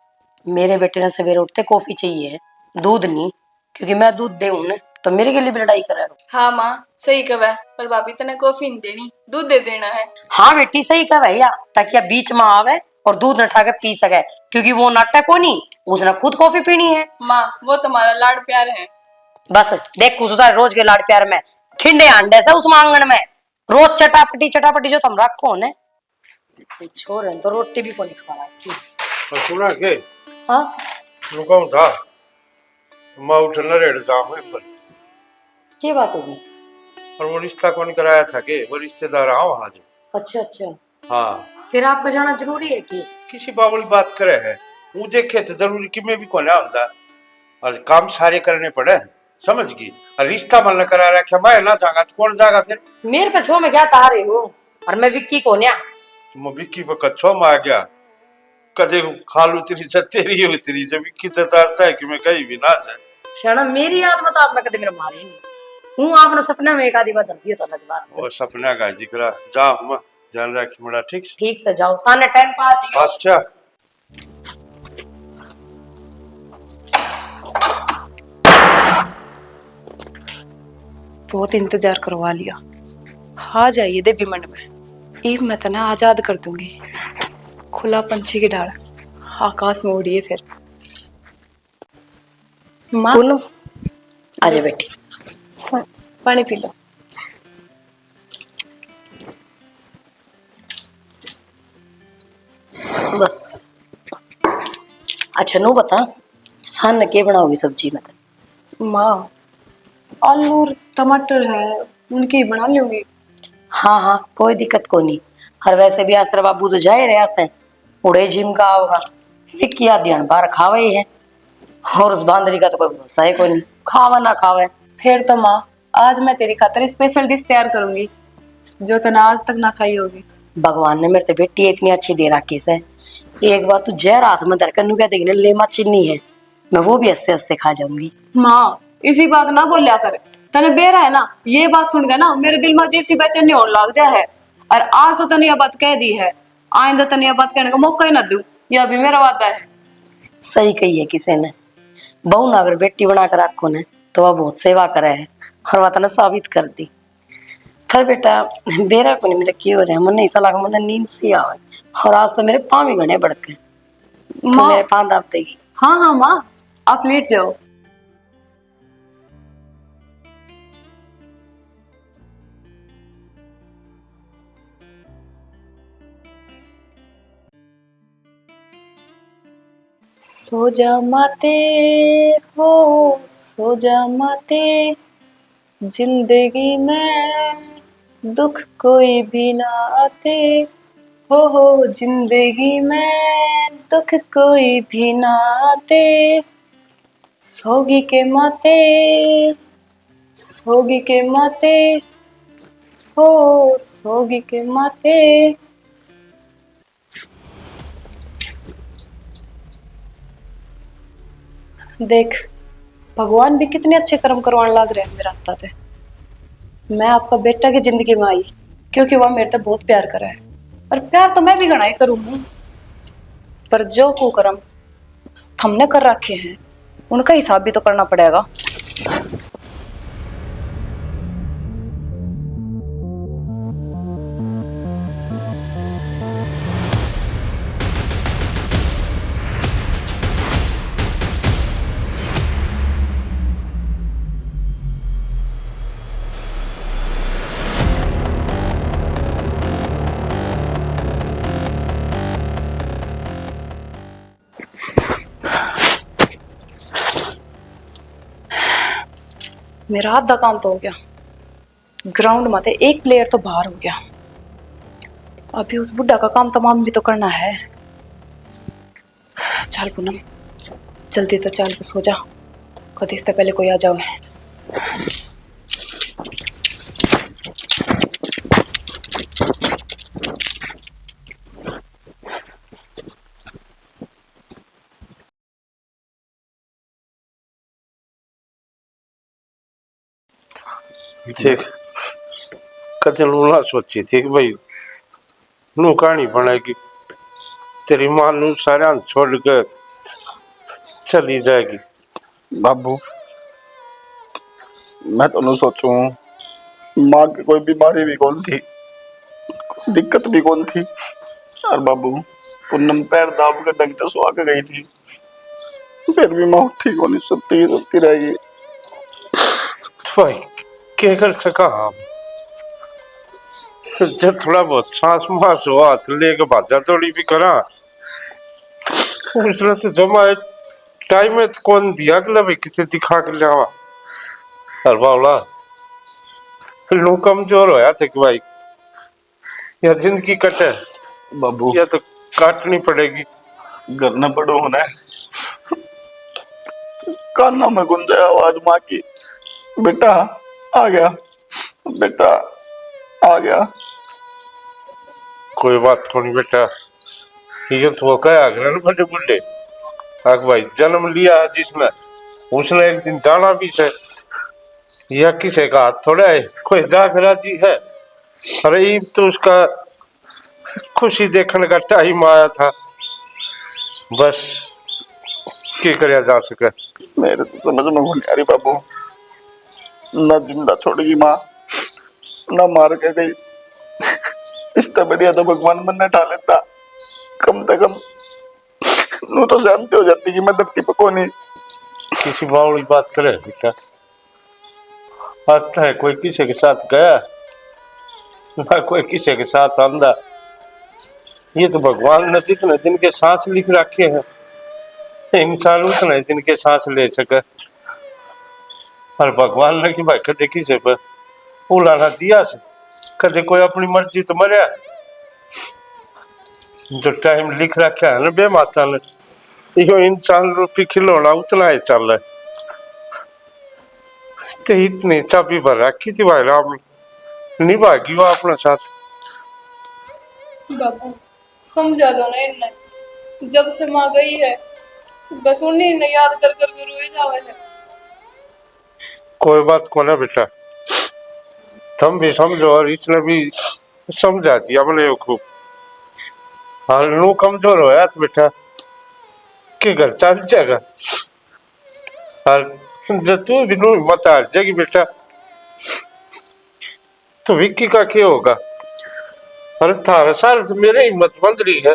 मेरे बेटे ने सवेरे उठते कॉफी चाहिए है, दूध नहीं, क्योंकि मैं दूध दे ना तो मेरे के लिए भी लड़ाई कर। हाँ माँ सही कहा, पर भाभी तने कॉफी नहीं देनी, दूध दे देना है। हाँ बेटी सही कहा भैया, ताकि आप बीच में आवे और दूध न उठा के पी सके, क्योंकि वो नाटक को नहीं, उसने खुद कॉफी पीनी है। माँ वो तुम्हारा लाड प्यार है। बस देख कुछ रोज के लाड प्यार में खिंडे अंडे से उस आंगन में रोज चटापटी चटापटी जो तुम रखो ने छोरे तो रोटी भी को नहीं खा रहा। सुना के हाँ रुका था मैं उठना रेड जाम है पर क्या बात होगी? और वो रिश्ता कौन कराया था के वो रिश्तेदार आओ वहां जो। अच्छा अच्छा, हाँ फिर आपको जाना जरूरी है कि किसी बाबुल बात करे है वो देखे तो जरूरी कि मैं भी कोने होता और काम सारे करने पड़े हैं, समझ गई। और रिश्ता मन करा रखा मैं ना जाऊंगा तो कौन जाएगा फिर? मेरे पे छो में क्या तार रही हूँ, और मैं विक्की को न्या तुम विक्की पर कच्छो में आ गया कदे खालू तेरी से तेरी उतरी जब विक्की तो तारता है कि मैं कहीं भी ना जाए। शरणा मेरी याद में तो आपने कदे मेरे मारे नहीं हूँ, आपने सपने में एक आधी बार धरती तो अलग बात वो सपना का जिक्र जा हम ध्यान रखी बड़ा ठीक से। ठीक से जाओ, सामने टाइम पास। अच्छा बहुत इंतजार करवा लिया, आ जाइए देवी मंड में, ईब मैं तना आजाद कर दूंगी। खुला पंछी की ढाल आकाश में उड़िए फिर। माँ आजा बेटी, पानी पी लो। बस अच्छा नो बता सान के बनाओगी सब्जी में? माँ आलू और टमाटर है उनकी बना लूंगी। हाँ हाँ कोई दिक्कत को नहीं। हर वैसे भी आसरा बाबू तो जाए रहे से उड़े जिम का होगा, विक्की ध्यान बार खावे ही है, और उस बांदरी का तो कोई भरोसा है कोई नहीं, खावा ना खावे। फिर तो माँ आज मैं तेरी खातर स्पेशल डिश तैयार करूंगी जो तने आज तक ना खाई होगी। भगवान ने मेरे तो बेटी इतनी अच्छी दे रखी से, एक बार तू जहर हाथ में धरकर नु क्या देखने ले माँ चिन्नी है, मैं वो भी हंसते हंसते खा जाऊंगी। माँ इसी बात ना बोलिया कर, तने बेरा है ना, ये बात सुन के ना मेरे दिल में अजीब सी बेचैनी होने लग जा है। और आज तो तने यह बात कह दी है, आइंदा तने यह बात कहने का मौका ही ना दूं, यह भी मेरा वादा है। सही कही है किसी ने, बहू ना अगर बेटी बना कर रखो ने तो वह बहुत सेवा करे है, और वह तने साबित कर दी। फिर बेटा बेरा को नहीं मेरे क्यों रहे मन ऐसा लगा मन नींद सी आवे, और आज तो मेरे पाँव ही घने बढ़के तो मेरे पाँव दाब देगी। हाँ हाँ माँ आप लेट जाओ। सो जा माते हो, सो जा माते, जिंदगी में दुख कोई भी ना आते, हो जिंदगी में दुख कोई भी ना आते। सोगी के माते, सोगी के माते, हो सोगी के माते। देख भगवान भी कितने अच्छे कर्म करवाने लग रहे हैं मेरा हाथा थे। मैं आपका बेटा की जिंदगी में आई क्योंकि वह मेरे से बहुत प्यार करा है, और प्यार तो मैं भी घना ही करूंगी। पर जो कुकर्म हमने कर रखे हैं उनका हिसाब भी तो करना पड़ेगा। मेरा आधा काम तो हो गया, ग्राउंड में एक प्लेयर तो बाहर हो गया। अभी उस बुड्ढा का काम तमाम भी तो करना है। चल पूनम, जल्दी तो चल के सो जा, कभी इससे पहले कोई आ जाए। देख कदे ना सोची थी कि भाई नू कहानी बनेगी, तेरी मां नू सारा छोड़ के चली जाएगी। बाबू मैं तो नहीं सोचू, माँ की कोई बीमारी भी कौन थी, दिक्कत भी कौन थी। और बाबू पूनम पैर दाब के ढंग से सो के गई थी, फिर भी माँ ठीक होनी सुनती रहेगी। तो भाई क्या कर सका हम, जब थोड़ा बहुत सांस मास हो हाथ लेके भाजा थोड़ी भी करा, उसने तो जमा टाइम में तो कौन दिया कि भाई किसे दिखा के लिया। और बावला लू कमजोर होया थे कि भाई या जिंदगी कटे बाबू या तो काटनी पड़ेगी। घर न पड़ो होना काना में गुंजे आवाज माँ की, बेटा आ गया, बेटा आ गया। कोई बात थोड़ी बेटा, ये तो क्या आगे ना बड़े बुढ़े आग भाई जन्म लिया जिसने उसने एक दिन जाना भी है, या किसी का हाथ थोड़ा है कोई जाग राजी है। अरे ये तो उसका खुशी देखने का टाइम आया था, बस क्या कराया जा सके। मेरे तो समझ में नहीं आ रही बाबू, ना जिंदा छोड़ेगी माँ ना मार के गई, इससे बढ़िया तो भगवान मन ने ढा लेता, कम से कम नू तो जानते हो जाती कि मैं धरती पर कौन है। किसी बावली बात करे बेटा, आता है कोई किसी के साथ गया ना कोई किसी के साथ आंदा, ये तो भगवान ने जितने दिन के सांस लिख रखे हैं इंसान उतने दिन के सांस ले सके। और भगवान ने कि भाई कदे किसी पर उलाना दिया से, कदे कोई अपनी मर्जी तो मरिया, जो टाइम लिख रखा है ना बे माता ने, यो इंसान रूपी खिलौना उतना ही चल रहा है। तो इतनी चाबी भर रखी थी भाई राम निभागी वो अपना साथ। बाबू समझा दो ना इन्हें, जब से माँ गई है बस उन्हीं ने याद कर कर के रोए जावे है। कोई बात को ना बेटा, तुम भी समझो और इसने भी समझा दिया अपने खूब। हाल नू कमजोर होया तो बेटा के घर चल जाएगा, और जब तू भी नू हिम्मत हार जाएगी बेटा तो विक्की का क्या होगा। अरे थारा सार तो मेरे हिम्मत बंद रही है,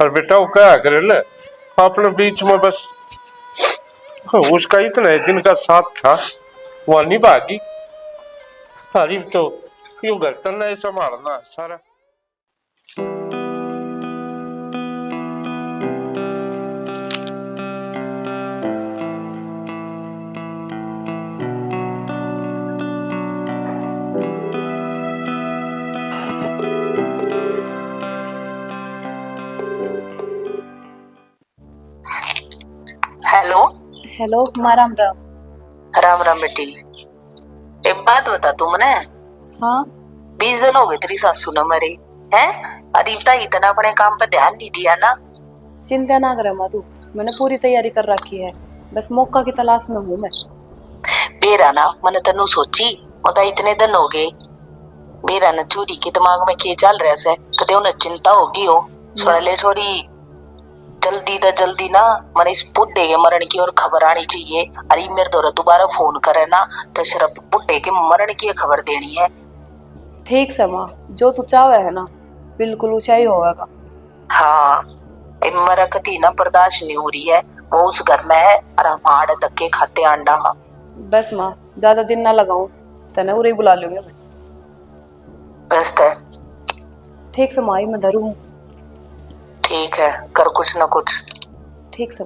और बेटा वो क्या करे ना अपने बीच में बस उसका इतना दिन का साथ था वह निभागी। अरे तो यूं घर तक नहीं संभालना सारा। हेलो हेलो माँ, राम राम। राम राम बेटी, एक बात बता तू मने। हाँ 20 दिन हो गए तेरी सासू न मरी है, अरीबता इतना अपने काम पर ध्यान नहीं दिया ना। चिंता ना करे माँ तू, मैंने पूरी तैयारी कर रखी है, बस मौका की तलाश में हूँ मैं। बेरा ना मैंने तेनू सोची मगा इतने दिन हो गए, बेरा न चूरी के दिमाग में के चल रहा से कदे उन्हें चिंता होगी हो सुन ले छोरी, जल्दी ना मन इस बुढ़े के मरण की और खबर आनी चाहिए। अरे मेरे दौरे दोबारा फोन करे ना तो सिर्फ बुढ़े के मरण की खबर देनी है। ठीक से माँ, जो तू चाहे है ना बिल्कुल ऊंचाई होगा। हाँ, मेरा कति ना बर्दाश्त नहीं हो रही है। वो उस घर में है और हम आड़े धक्के खाते अंडा में। बस माँ, ज्यादा दिन ना लगाऊं, तने उरे बुला लूंगी मैं। बस है। ठीक से माँ, मैं धरू हूँ। ठीक है, कर कुछ ना कुछ। ठीक से।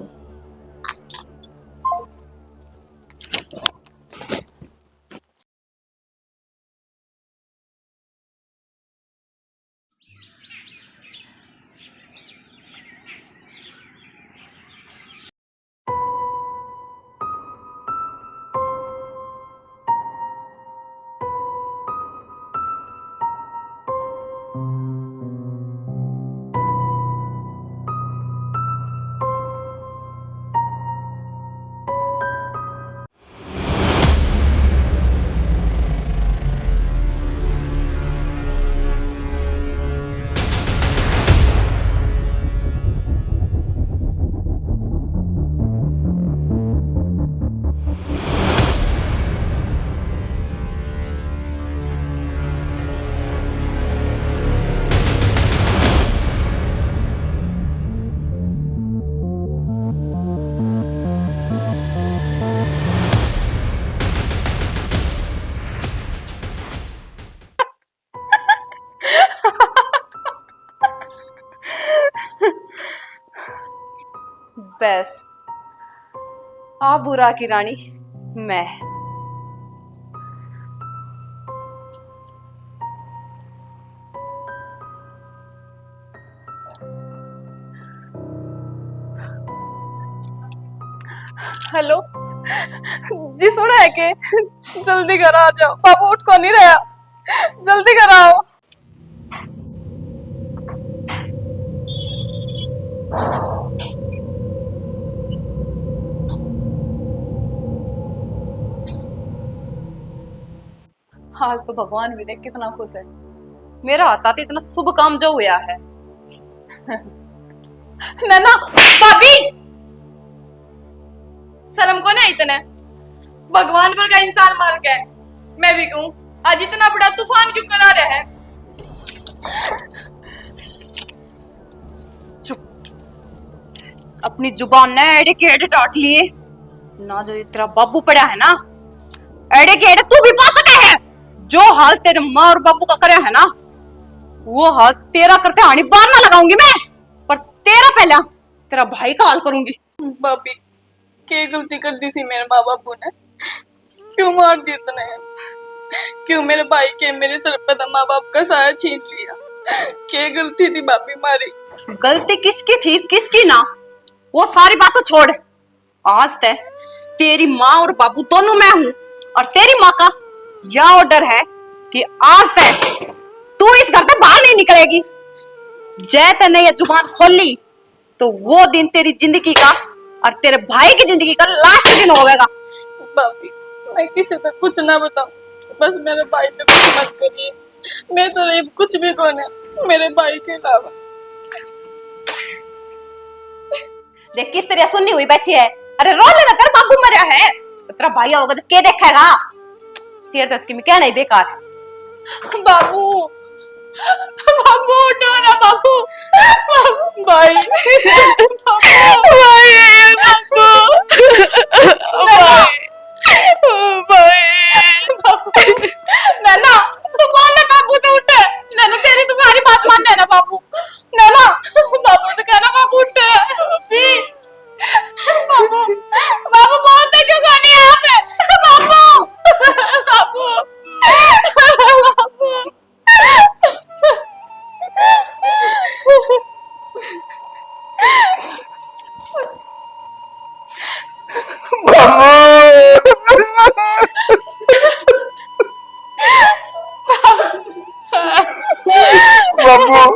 बस आप बुरा की रानी मैं। हेलो जी, सुना है कि जल्दी घर आ जाओ, बाबू उठ को नहीं रहा, जल्दी घर आओ। आज तो भगवान भी देख कितना खुश है, मेरा हाथ आते इतना शुभ काम जो हुआ है। नैना भाभी, शर्म को नहीं इतने, भगवान पर का इंसान मर गए। मैं भी कहूं आज इतना बड़ा तूफान क्यों करा रहे हैं। चुप, अपनी जुबान ने एड़े के एड़े डांट लिए ना। जो तेरा बाबू पड़ा है ना, एड़े के एड़े तू भी पा सके है। जो हाल तेरे माँ और बाबू का करे है ना, वो हाल तेरा करके आनी बार ना लगाऊंगी मैं, पर तेरा पहला तेरा भाई का हाल करूंगी। भाभी, क्या गलती कर दी थी मेरे माँ बाबू ने? क्यों मार दी इतने? क्यों मेरे भाई के मेरे सर पर माँ बाप का साया छीन लिया? क्या गलती थी भाभी मारी? गलती किसकी थी किसकी ना, वो सारी बातों छोड़। आज तक तेरी माँ और बाबू दोनों मैं हूँ, और तेरी माँ का यह ऑर्डर है कि आज तक तू इस घर से बाहर नहीं निकलेगी। जय तने ये जुबान खोल ली तो वो दिन तेरी जिंदगी का और तेरे भाई की जिंदगी का लास्ट दिन होगा। भाभी, मैं किसी को कुछ ना बताऊं, बस मेरे भाई पे कुछ मत करिए। मैं तो रही कुछ भी कौन है मेरे भाई के अलावा। देख किस तरह सुननी हुई बैठी है। अरे रो लेना, तेरा बाबू मरा है, तेरा भाई होगा तो क्या देखेगा? तेरे दर्द की मैं क्या नहीं बेकार। बाबू, बाबू उठो ना बाबू, भाई, भाई, भाई, नैना तू बोल ना बाबू से उठे। नैना तेरी तुम्हारी बात मान लेना बाबू। नैना बाबू से कहना बाबू उठे जी। बाबू, बाबू बोलते क्यों गाने यहाँ पे? बाबू, बाबू, बाबू। बाबू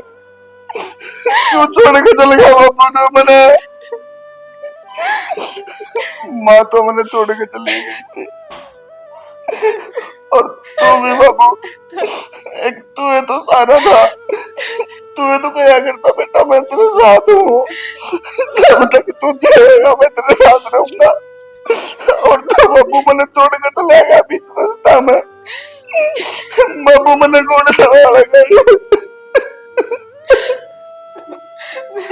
क्यों छोड़ के चले गया बाबू तो मैंने? माँ तो मैंने छोड़ के चली गई थी, और तू भी बाबू, एक तू है तो सारा था। तू तो क्या करता बेटा, मैं तेरे साथ हूँ, जब तक तू जिएगा मैं तेरे साथ रहूंगा। और तो बाबू मैंने छोड़ के चला गया बीच रास्ता में, बाबू मैंने कौन संभालेगा?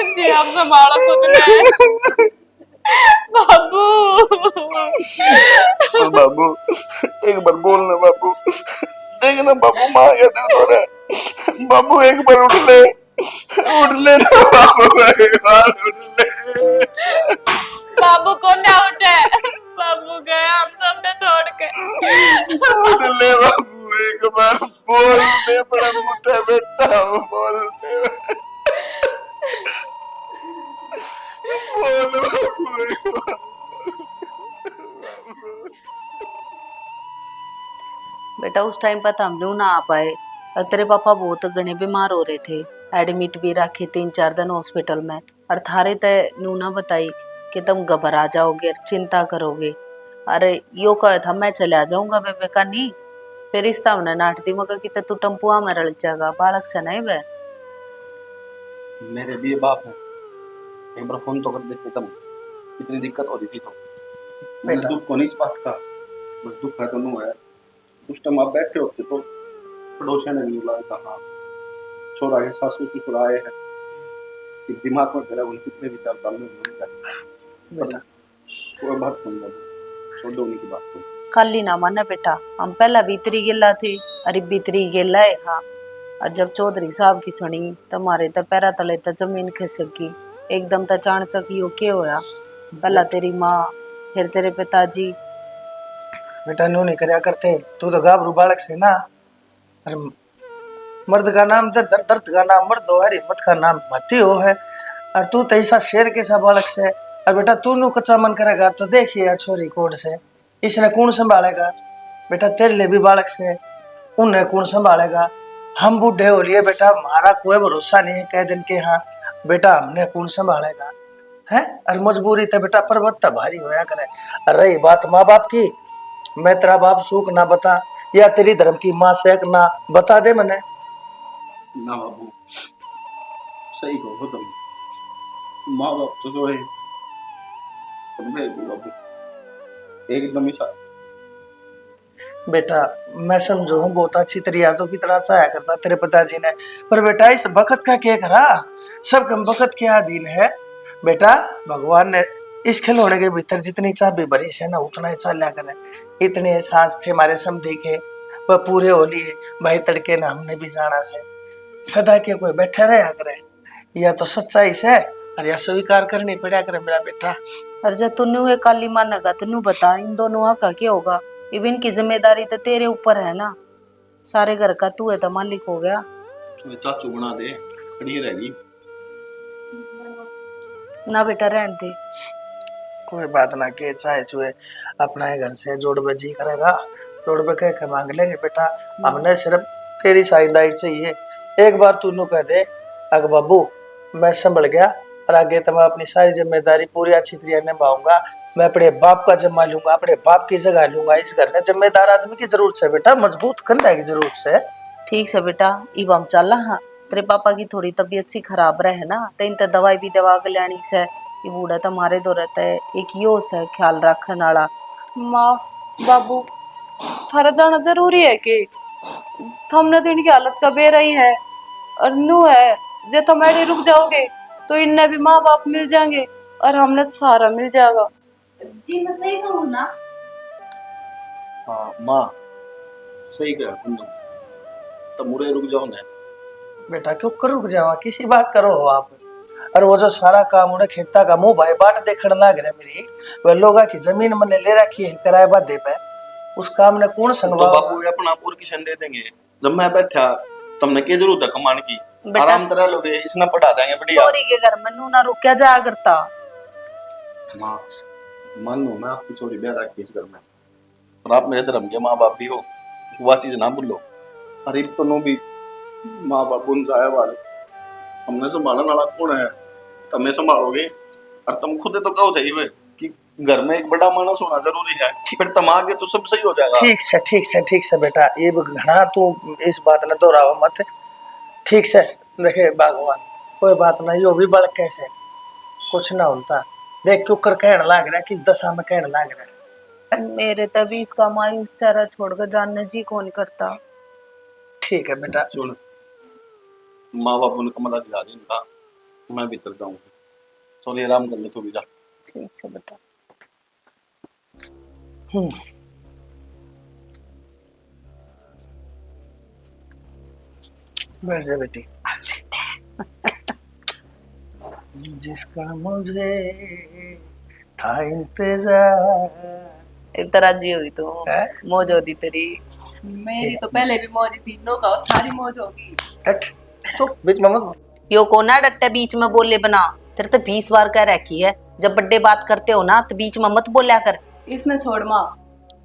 जी आप संभालो खुद ने। बाबू बाबू एक बार बोलना बाबू, देखना बाबू माँ क्या दर्द हो रहा है। बाबू एक बार उठ ले, उठ ले ना बाबू, एक बार उठ ले। बाबू को ना उठे, बाबू गए आप सबने छोड़ के। उठ ले बाबू, एक बार बोल दे, बड़ा मुद्दा बेटा हूँ, बोल दे, बोल बाबू एक बार। बेटा उस टाइम पर तो हम लोग ना आ पाए और तेरे पापा बहुत घने बीमार हो रहे थे, एडमिट भी रखे 3-4 दिन हॉस्पिटल में। और थारे तय नू ना बताई कि तुम घबरा जाओगे, चिंता करोगे। अरे यो कहा था मैं चला जाऊंगा बेबे का नहीं, फिर रिश्ता हमने नाट दी मगर कि तू टम्पुआ में रल जाएगा, बालक से नहीं बे। मेरे भी बाप है, एक बार फोन तो कर देते तुम, इतनी दिक्कत हो रही थी तो मैंने दुख को नहीं इस बात का, बस दुख है तो नू है। उस टाइम आप बैठे होते तो पड़ोसिया ने नहीं बुलाया, कहा छोरा है, सासू ससुर आए हैं, दिमाग में तेरा उनके कितने विचार चल रहे हैं, कोई बात नहीं, छोड़ दो उनकी बात को। खाली ना माना बेटा, हम पहला भीतरी गिला थे, अरे भीतरी गिला है हाँ। और जब चौधरी साहब की सुनी तुम्हारे तो पैरा तले तो जमीन खिसक गई एकदम। तो चाणचक यो क्या होया, पहला तेरी माँ फिर तेरे पिताजी। बेटा नो नहीं करया करते, तू तो गाभरू बालक से ना। अरे मर्द का नाम दर्द, दर्द का नाम मर्द हो है, हिम्मत का नाम मती हो है। और तू तो ऐसा शेर के सा बालक से। और बेटा तू नु कच्चा मन करेगा तो देखिए छोरी कोड से इसने कौन संभालेगा? बेटा तेरे लिए भी बालक से, उन्हें कौन संभालेगा? हम बूढ़े हो लिए बेटा, हमारा कोई भरोसा नहीं है कह दिन के हाँ बेटा हमने कौन संभालेगा है। और मजबूरी तो बेटा पर्वत तो भारी होया करे। और रही बात माँ बाप की, मैं तेरा बाप सूख ना बता या तेरी धर्म की माँ सेक ना बता दे मने। ना बाबू सही कहो तुम, माँ बाप तो जो है मेरे भी बाबू एकदम ही साथ। बेटा मैं समझो हूँ बहुत अच्छी तरह यादों की तरह चाया करता तेरे पिताजी ने, पर बेटा इस बखत का क्या करा, सब कम बखत के अधीन है। बेटा भगवान ने इस खिलौने के भीतर जितनी चाबी भरी से ना उतना ही चाल्या करे। इतने एहसास थे हमारे समझे के वह पूरे हो लिए भाई तड़के ना हमने भी जाना से सदा के कोई बैठे रहा करे, या तो सच्चाई से और या स्वीकार करनी पड़ा करे मेरा बेटा। और जब तूने हुए काली मानेगा तू बता इन दोनों का क्या होगा? इवन की जिम्मेदारी तो तेरे ऊपर है ना, सारे घर का तू है तो मालिक हो गया। तुम्हें चाचू बना दे, खड़ी रहेगी ना बेटा रहने दे, कोई बात ना के चाहे चुए अपना ही घर से जोड़ बजी करेगा, जोड़ बे कह के मांग लेंगे बेटा। हमने सिर्फ तेरी साइदाई चाहिए। एक बार तू नु कह दे अग बाबू मैं संभल गया और आगे तो मैं अपनी सारी जिम्मेदारी पूरी अच्छी तरह निभाऊंगा, मैं अपने बाप का जमा लूंगा, अपने बाप की जगह लूंगा। इस घर में जिम्मेदार आदमी की जरूरत है बेटा, मजबूत कंधा की जरूरत है। ठीक है बेटा इब हम चल। हाँ तेरे पापा की थोड़ी तबीयत सी खराब रहे ना, तेन तो दवाई भी दवा के लानी से, ये बूढ़ा तो हमारे दो रहता है, एक यो से ख्याल रखने वाला। माँ बाबू थारा जाना जरूरी है कि हमने तो इनकी हालत का बेरा ही है। और नू है जे तुम ऐसे रुक जाओगे तो इनने भी माँ बाप मिल जाएंगे और हमने तो सहारा मिल जाएगा। जी मैं सही कहूँ ना? हाँ माँ सही कहा तुमने, तो मुरे रुक जाओ ना बेटा क्यों कर रुक जावा, किसी बात करो हो आप। और वो जो सारा काम उन्हें खेता का मुंह भाई बाट देखने लग रहा मेरी, वह लोगा की जमीन मैंने ले रखी है किराए बाद दे पे, उस काम ने कौन संगवा? तो बाबू अपना पूर किशन दे देंगे। जब मैं बैठा तुमने क्या जरूरत है कमाने की, आराम तरह लोगे, इसने पढ़ा देंगे बढ़िया। छोरी के घर में नू ना रुक क्या जाया करता। माँ मानो मैं आपकी छोरी ब्याह रखी इस घर में, और आप मेरे धर्म के माँ बाप भी हो, वह चीज ना भूलो। अरे तो नो भी माँ बाप उन जाया वाले हमने संभालने वाला कौन है? तुम्हें संभालोगे और तुम खुद तो कहो थे कि घर में एक बड़ा मानस होना जरूरी है, फिर तुम आगे तो सब सही हो जाएगा। ठीक से ठीक से ठीक से बेटा, ये घना तू इस बात ने दोहरावा मत। ठीक से देखे भगवान कोई बात नहीं, यो भी बड़ कैसे कुछ ना होता। देख क्यों कर कहने लाग रहा है, किस दशा में कहने लाग रहा है। मेरे तभी इसका मायूस चेहरा छोड़कर जानने जी कौन करता। ठीक है बेटा। सुन, माँ बाप ने कमरा दिला दी इनका, मैं भीतर जाऊंगी। चलिए आराम कर ले, तू भी जा। ठीक है बेटा। बैठ जा बेटी। जिसका मुझे था इंतजार। इतना जी हुई तो है? मौज होती तेरी। मेरी तो पहले भी मौज थी, नो का सारी मौज होगी। हट, चुप, बीच में मत। यो को ना डट्टे बीच में बोले बना। तेरे तो 20 बार कह रखी है, जब बड्डे बात करते हो ना तो बीच में मत बोलिया कर। इसने छोड़ माँ,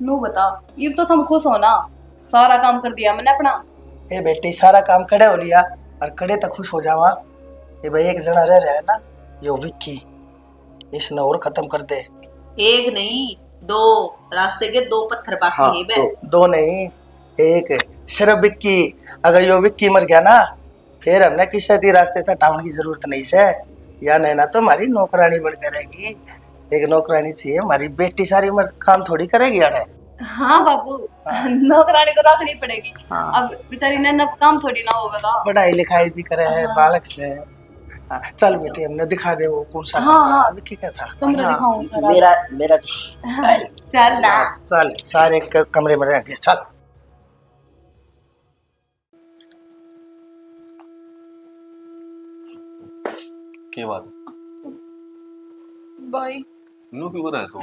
नू बता, ये तो तुम खुश हो ना? सारा काम कर दिया मैंने अपना। ए बेटी, सारा काम कड़े हो लिया और कड़े तक खुश हो जावा। ये भाई एक जना रह रहा है ना, यो विक्की, इसने और खत्म कर दे। एक नहीं दो, रास्ते के दो पत्थर बाकी हाँ, है बे। दो नहीं, एक। सिर्फ विक्की, अगर यो विक्की मर गया ना, फिर हमने किसी भी रास्ते तक टाउन की जरूरत नहीं से। या नहीं ना तो हमारी नौकरानी बनकर रहेगी। एक नौकरानी चाहिए, हमारी बेटी सारी उम्र काम थोड़ी करेगी यार। हाँ बाबू, नौकरानी तो रखनी पड़ेगी। हाँ। अब बेचारी नन्ना काम थोड़ी ना होगा। पढ़ाई लिखाई भी करे है बालक से। हाँ, चल बेटी, हमने दिखा दे वो कौन सा हाँ, कमरा। हाँ। विक्की का था। कमरा दिखाऊं थोड़ा? मेरा चल ना। चल सारे कमरे में रहेंगे, चल। क्या बात? भाई नो क्यों कर रहा है तू?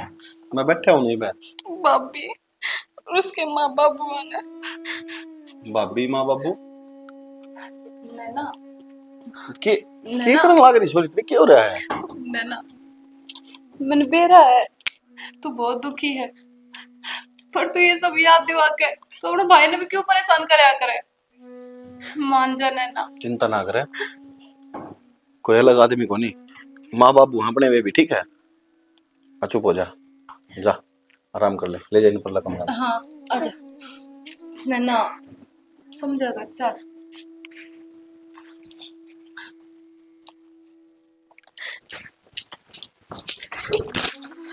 मैं बैठा हूँ नहीं बैठ। भाभी और उसके माँ बाबू ने भाभी माँ बाबू नैना के करने लग रही छोरी तेरी, क्या हो रहा है? नैना मैंने बेरा है, तू बहुत दुखी है, पर तू ये सब याद दिवा के तो अपने भाई ने भी क्यों परेशान कराया करे। मान जा नैना। चिंता ना करे, कोई अलग आदमी को नहीं, माँ बाबू अपने वे भी ठीक है। चुप हो जा, जा आराम कर ले जा इन पर कमरा में। हाँ आजा नैना, समझा कर चल।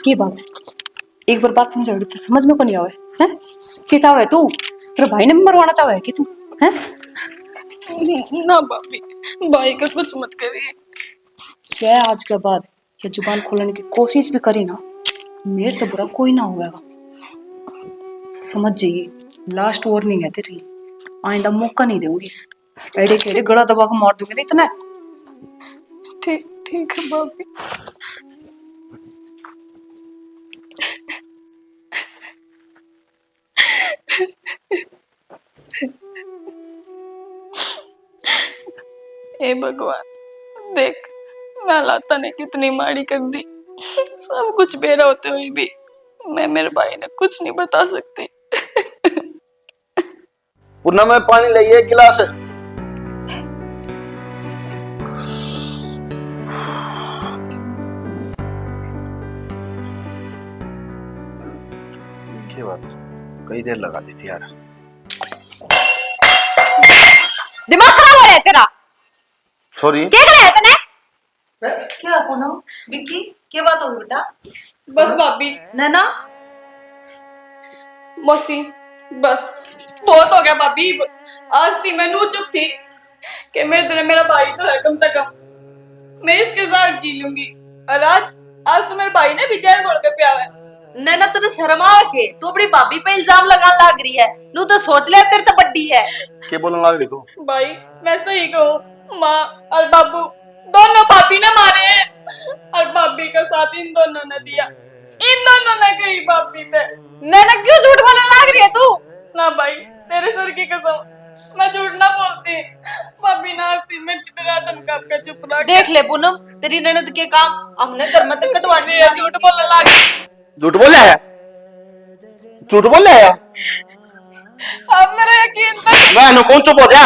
की बात, एक बार बात समझा तो समझ में को नहीं आवे हैं? क्या चाहे तू? तेरे भाई ने मरवाना चाहे कि तू हैं? ना भाभी, भाई का कुछ मत करिए। चाहे आज के बाद ये जुबान खोलने की कोशिश भी करी ना, मेरे तो बुरा कोई ना होगा। समझ जाइए, लास्ट वार्निंग है तेरी, आइंदा मौका नहीं दूंगी। एड़े केड़े गला दबा के मार दूंगी इतना। ठीक ठीक है भाभी। हे भगवान, देख मैं लाता ने कितनी माड़ी कर दी। सब कुछ बेरा होते हुए भी मैं मेरे भाई ने कुछ नहीं बता सकती। पुन्ना में पानी लाइए गिलास। क्या बात, कई देर लगा दी थी यार। दिमाग खराब हो रहा है तेरा? सॉरी, क्या कर रहा है तूने? क्या पूनम, विक्की, क्या बात हो बेटा? बस भाभी, नैना मौसी, बस बहुत हो गया भाभी। आज थी मैं नू चुप थी कि मेरा भाई तो है कम से कम, मैं इसके साथ जी लूंगी। और आज तो मेरे भाई ने भी जहर घोल के पिया है। नैना तेरे शर्म आवे के तू अपनी भाभी पे इल्जाम लगाने लग रही है। नू तो सोच ले तेरे तो बड्डी है। क्या बोलने लग रही तू? भाई मैं सही कहूँ, माँ और बाबू दोनों भाभी ने मारे हैं और भाभी का साथ इन दोनों ने दिया। इन दोनों ने कही भाभी से। नैना क्यों झूठ बोलने लग रही है तू? ना भाई, तेरे सर की कसम मैं झूठ ना बोलती। भाभी ना हंसी में तेरा धमका के चुप रहा। देख ले पूनम, तेरी ननद के काम हमने घर में तक कटवाने दिया। झूठ बोलने लग गई। झूठ बोल रहा है, झूठ बोल रहा है। अब मेरा यकीन मैं कौन चुप हो जा?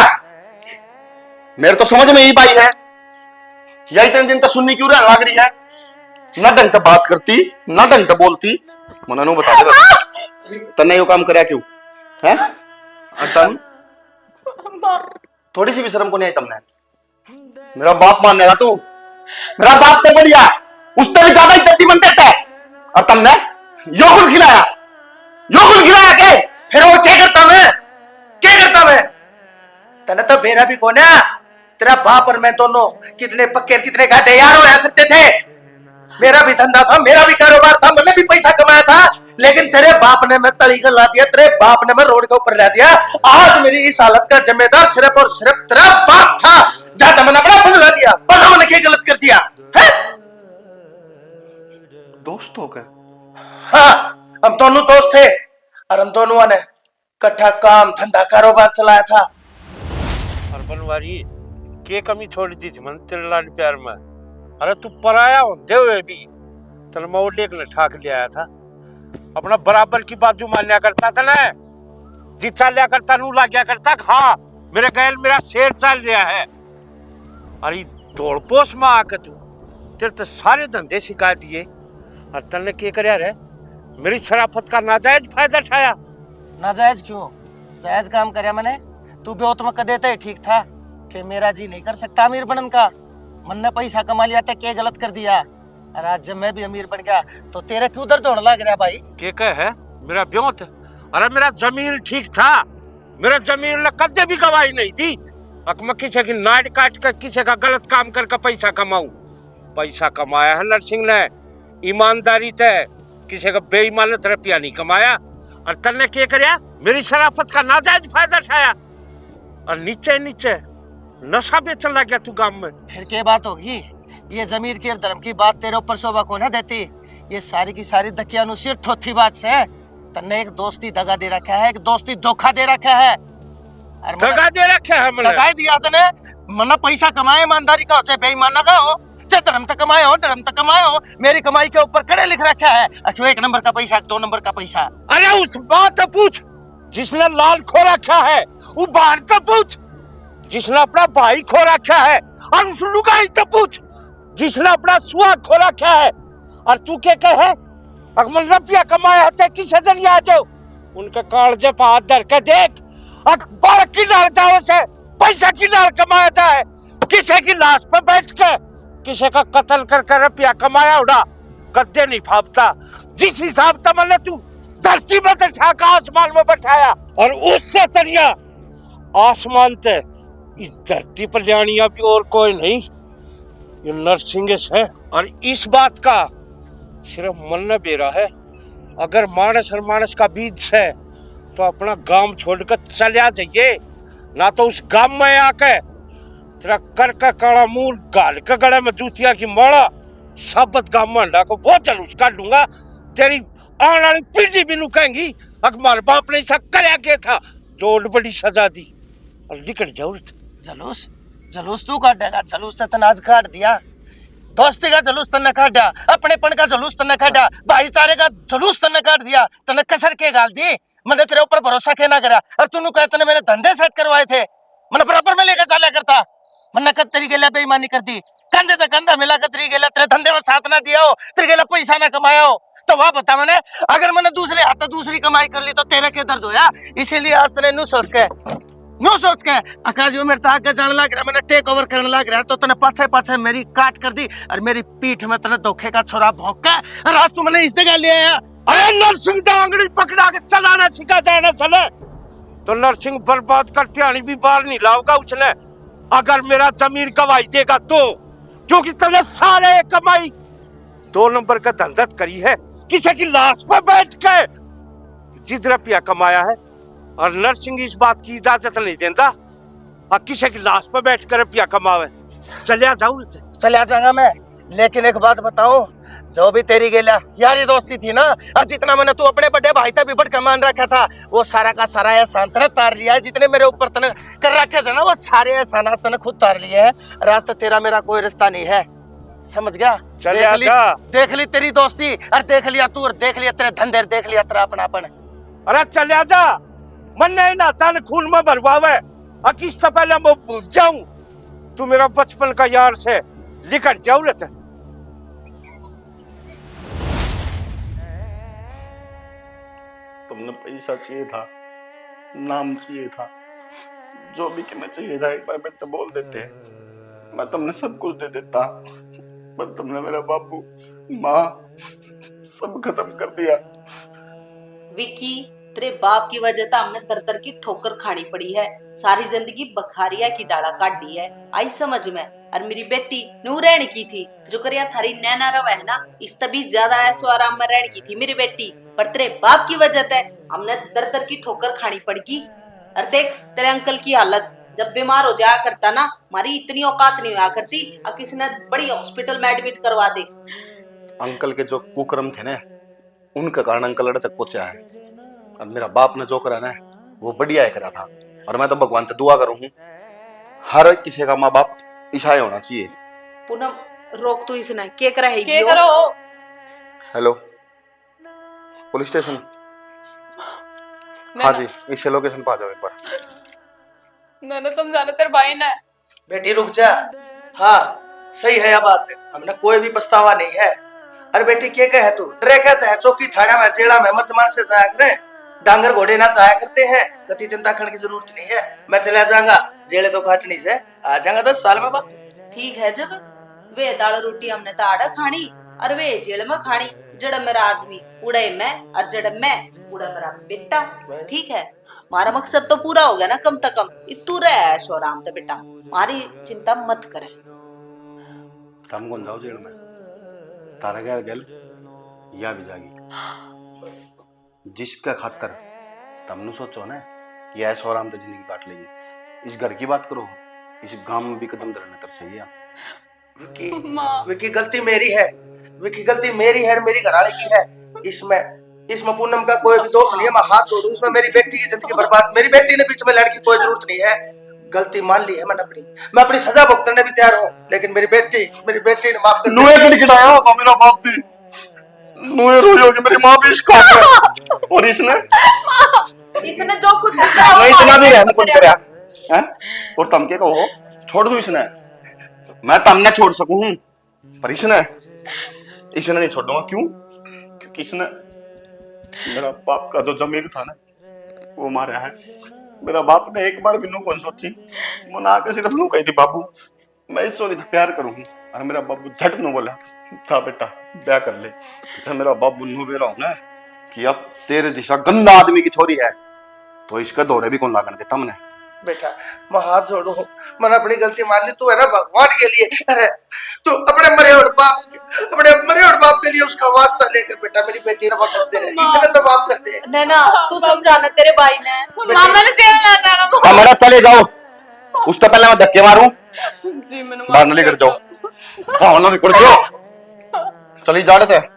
मेरे तो समझ में ही पाई है, यही तीन दिन तक सुननी क्यों रहने लग रही है? ना ढंग से बात करती, ना ढंग से बोलती। मना नु बता दे बस, तन्ने यो काम करया क्यों है? तन थोड़ी सी भी शर्म को नहीं आई तुमने? मेरा बाप मानेगा तू? मेरा बाप तो बढ़िया, उससे भी ज्यादा इज्जत मन देता है। और तुमने यो गुल खिलाया, यो गुल खिलाया के फिर और क्या करता मैं, क्या करता मैं? तने तो बेरा भी कौन है? तेरा बाप और मैं दोनों कितने पक्के कितने घाटे यार होया करते थे। मेरा भी धंधा था, मेरा भी कारोबार था, मैंने भी पैसा कमाया था, लेकिन तेरे बाप ने मैं तली कर ला दिया, तेरे बाप ने मैं रोड के ऊपर ला दिया। आज मेरी इस हालत का जिम्मेदार सिर्फ और सिर्फ तेरा बाप था। जाता मैंने अपना बदला दिया, पता मैंने क्या गलत कर दिया है? दोस्त हो गए? हाँ, हम दोनों दोस्त थे और हम दोनों ने इकट्ठा काम धंधा कारोबार चलाया था। और बनवारी के कमी छोड़ दी थी मन तेरे लाड प्यार में। अरे तू पराया होते हुए भी तेरे मोहल्ले ने ठाक ले आया था, अपना बराबर की बाजू मान लिया करता था ना, जितना लिया करता नू ला गया करता। हाँ मेरे गैल मेरा शेर चल रहा है। अरे दौड़पोश में आकर तू तेरे तो सारे धंधे सिखा दिए और तने क्या करया रे? मेरी शराफत का नाजायज फायदा उठाया। नाजायज क्यों? जायज काम करया मैंने। तू भी तो मैं देता ही ठीक था कि मेरा जी नहीं कर सकता अमीर बनन का। मन ने पैसा कमा लिया था, क्या गलत कर दिया? और आज जब मैं भी अमीर बन गया तो तेरे क्यों दर्द होने लग रहा भाई? के कह है मेरा ब्योत? अरे मेरा जमीर ठीक था, मेरा जमीर ने कदे भी गवाही नहीं थी। मैं किसी की नाट काट कर किसी का गलत काम करके पैसा कमाऊं। पैसा कमाया है नरसिंह ने ईमानदारी से, किसी का बेईमानत रुपया नहीं कमाया। और तन्ने क्या करया? मेरी शराफत का नाजायज फायदा उठाया और नीचे नीचे नशा बेचने लग गया तू गांव में। फिर क्या बात होगी? ये जमीर की और धर्म की बात तेरे ऊपर शोभा को ना देती। ये सारी की सारी दकियानुशीर थोथी बात से तन्ने एक दोस्ती दगा दे रखा है, एक दोस्ती धोखा दे रखा है। दगा दे रखा है मैंने? दगा दिया तने। मना पैसा कमाए ईमानदारी का हो चाहे बेईमान का हो, चाहे धर्म तक कमाए हो, धर्म तक कमाए हो, मेरी कमाई के ऊपर कड़े लिख रखा है। अच्छा 1 नंबर का पैसा, 2 नंबर का पैसा। अरे उस बात पूछ जिसने लाल खो रखा है, वो बाहर तो पूछ जिसने अपना भाई खो रखा है, और उस लुगाई तो पूछ जिसने अपना सुहा खो रखा है। और तू क्या कहे? अगमन रुपया कमाया चाहे किसी जरिए आ जाओ, उनके कालजे पर हाथ धर के देख। अखबार की नार जाओ से पैसा की नार कमाया जाए, किसी की लाश पर बैठ के किसी का कत्ल करके रुपया कमाया उड़ा गद्दे नहीं फापता। जिस हिसाब से मैंने तू धरती में बैठा का आसमान में बैठाया, और उससे तरिया आसमान से इस धरती पर जानिया भी और कोई नहीं, ये नरसिंह है। और इस बात का सिर्फ मन न बेरा है। अगर मानस और मानस का बीज है तो अपना गांव छोड़कर चलिया जाइए, ना तो उस गांव में आके तेरा कर का काला मुंह गाल के गले में जूतिया की माला साबत गांव में अंडा को बहुत जलूस काट दूंगा। तेरी आने वाली पीढ़ी भी नुकेंगी हमारे बाप ने ऐसा करया क्या था जो बड़ी सजा दी। और निकल जाओ। जलूस जलूस तू काटेगा? जलूस तो तने आज काट दिया। दोस्ती का जलूस तने काटा, अपनेपन का जलूस तने काटा, भाईचारे का जलूस तने काट दिया। तने कसर के गाल दी। मैंने तेरे ऊपर भरोसा के ना करा, और तूने कहा तने मेरे धंधे सेट करवाए थे, मैंने बराबर में लेकर चला करता। मैंने कद तेरी गेला बेईमानी कर दी, कंधे से कंधा मिला कर तेरी गेला तेरे धंधे में साथ ना दिया हो, तेरी गेला पैसा ना कमाया हो, तो वह बता मैंने अगर मैंने दूसरे हाथ दूसरी कमाई कर ली तो तेरे के दर्द होया। इसीलिए आज तेरे नु सोच के आकाश मेरे तो आगे जाने लग रहा, मैंने टेक ओवर करने लग रहा, तो तने पाछे पाछे मेरी काट कर दी और मेरी पीठ में तने धोखे का छोरा भौंक के और आज तू मैंने इस जगह ले आया। अरे नरसिंह डांगड़ी पकड़ा के चलाना सिखा जाना चले तो नरसिंह बर्बाद करते आनी भी बाहर नहीं लाओगा उसने। अगर मेरा जमीर गवाही देगा तो, क्योंकि तने सारे कमाई 2 नंबर का धंधत करी है, किसी की लाश पर बैठ के जिद रुपया कमाया है। और नरसिंह इस बात की इजाजत नहीं देता और किसी की लाश पर बैठ कर रुपया कमावे। चलिया जाऊं? चलिया जाऊंगा मैं, लेकिन एक बात बताऊं, जो भी तेरी गेला यारी दोस्ती थी ना, और जितना मैंने तू अपने बड़े भाई तक भी बढ़ के मान रखा था, वो सारा का सारा एहसान तने तार लिया है। जितने मेरे ऊपर तने कर रखे थे ना, वो सारे एहसान आज तने खुद तार लिए है। आज तो तेरा मेरा कोई रिश्ता नहीं है, समझ गया? देख ली तेरी दोस्ती, और देख लिया तू, और देख लिया तेरे धंधे, देख लिया तेरा अपनापन। अरे चलिया जा, मन नहीं ना तन खून में भरवावे। किस से पहले मैं भूल जाऊं तू मेरा बचपन का यार से लिखट जरूरत है। तुमने पैसा चाहिए था, नाम चाहिए था, जो भी तुम्हें चाहिए था एक बार मेरे तो बोल देते। मैं तुमने सब कुछ दे देता, पर तुमने मेरा बापू, माँ, सब खत्म कर दिया। विक्की, तेरे बाप की वजह से हमने तर तर की ठोकर खानी पड़ी है। सारी जिंदगी बखारिया की डाला काटी है, आई समझ में। और मेरी बेटी नू रहने की थी, जो करिया थारी नैना रवा है ना, इस तभी ज्यादा ऐसो आराम में रहने की थी मेरी बेटी। पर तेरे बाप की वजह से हमने दर दर की ठोकर खानी पड़गी। और देख तेरे अंकल की हालत, जब बीमार हो जाया करता ना, हमारी इतनी औकात नहीं हुआ करती, अब किसी ने बड़ी हॉस्पिटल में एडमिट करवा दे। अंकल के जो कुकर्म थे ना, उनके कारण अंकल अड़े तक पहुंचा है। अब मेरा बाप ने जो करा ना, वो बढ़िया है करा था। और मैं तो भगवान से दुआ करूँ, हर किसी का माँ बाप ईसाई होना चाहिए। पूनम रोक तू इसने, के करेगी? के करो? Hello, police station? हाँ जी, इसे लोकेशन पे आ जाओ एक बार। मैंने समझाना तेरे भाई ने। बेटी रुक जा। हाँ सही है यह बात, हमने कोई भी पछतावा नहीं है। अरे बेटी क्या कहे तू, डरे कहते हैं चौकी थाना में जेड़ा में मर्दमान से जाया करें, डांगर घोड़े ना जाया करते हैं। गति चिंता करने की जरूरत नहीं है, मैं चला जाऊंगा, जेड़े तो काटनी से आ जाऊंगा 10 साल में बाप। ठीक है, जब वे दाल रोटी हमने तो आड़ा खानी, और वे जेल में खानी। जड़ मेरा आदमी उड़े मैं, और जड़ मैं उड़ा मेरा बेटा। ठीक है, हमारा मकसद तो पूरा हो गया ना, कम से कम इतू रहा है शोराम तो बेटा, हमारी चिंता मत करे। तुम कौन जाओ जेल में, तारा गैल गैल या भी जागी। जिसका खातर तुमने सोचो ना कि ऐसा आराम से जिंदगी काट लेगी, इस घर की बात करो, इस गांव में भी कदम धरने तर सही है। विकी, विकी गलती मेरी है, विकी गलती मेरी है, मेरी घरवाले की है। इसमें पूनम का कोई भी दोष नहीं है, मैं हाथ जोड़ू। इसमें मेरी बेटी की जिंदगी बर्बाद, मेरी बेटी ने बीच में लड़ने की कोई जरूरत नहीं है। गलती मान ली है मैंने अपनी, मैं अपनी सजा भुगतने भी तैयार हूँ, लेकिन मेरी बेटी ने माफ कर दिया। नुए गिड़गिड़ाया होगा मेरा बाप भी, नुए रोई होगी मेरी माँ भी इसका। और इसने जो कुछ मैं इतना भी रहम कौन करया हैं? और तुम क्या कहो, छोड़ दो इसने, मैं तमने छोड़ सकूं, पर इसने नहीं छोड़ूंगा। क्यों? क्योंकि इसने मेरा बाप का जो जमीर था ना, वो मारा है। मेरा बाप ने एक बार भी नू कौन सोची, मुना आके सिर्फ नू कही थी, बाबू मैं इस सोनी प्यार करूंगी। और मेरा बाबू झट नू बोला था, बेटा ब्याह कर ले। जब मेरा बाबू नू बेरा हो ना कि अब तेरे जैसा गंदा आदमी की छोरी है, तो इसका दौरे भी कौन लागन देता हमने। बेटा मैं हाथ जोड़ू, मैंने अपनी गलती मान ली। तू है ना भगवान के लिए, अरे तू अपने मरे और बाप के लिए उसका वास्ता लेकर बेटा मेरी बेटी ने वापस दे रहे, इसने तो माफ कर दे। नैना तू समझाना तेरे भाई ने। मामा ने तेल ना जाना। हमारा चले जाओ, उस तो पहले मैं धक्के मारूं, जी मैंने बाहर न लेकर जाओ। हाँ ना निकल जाओ, चली जा रहे थे।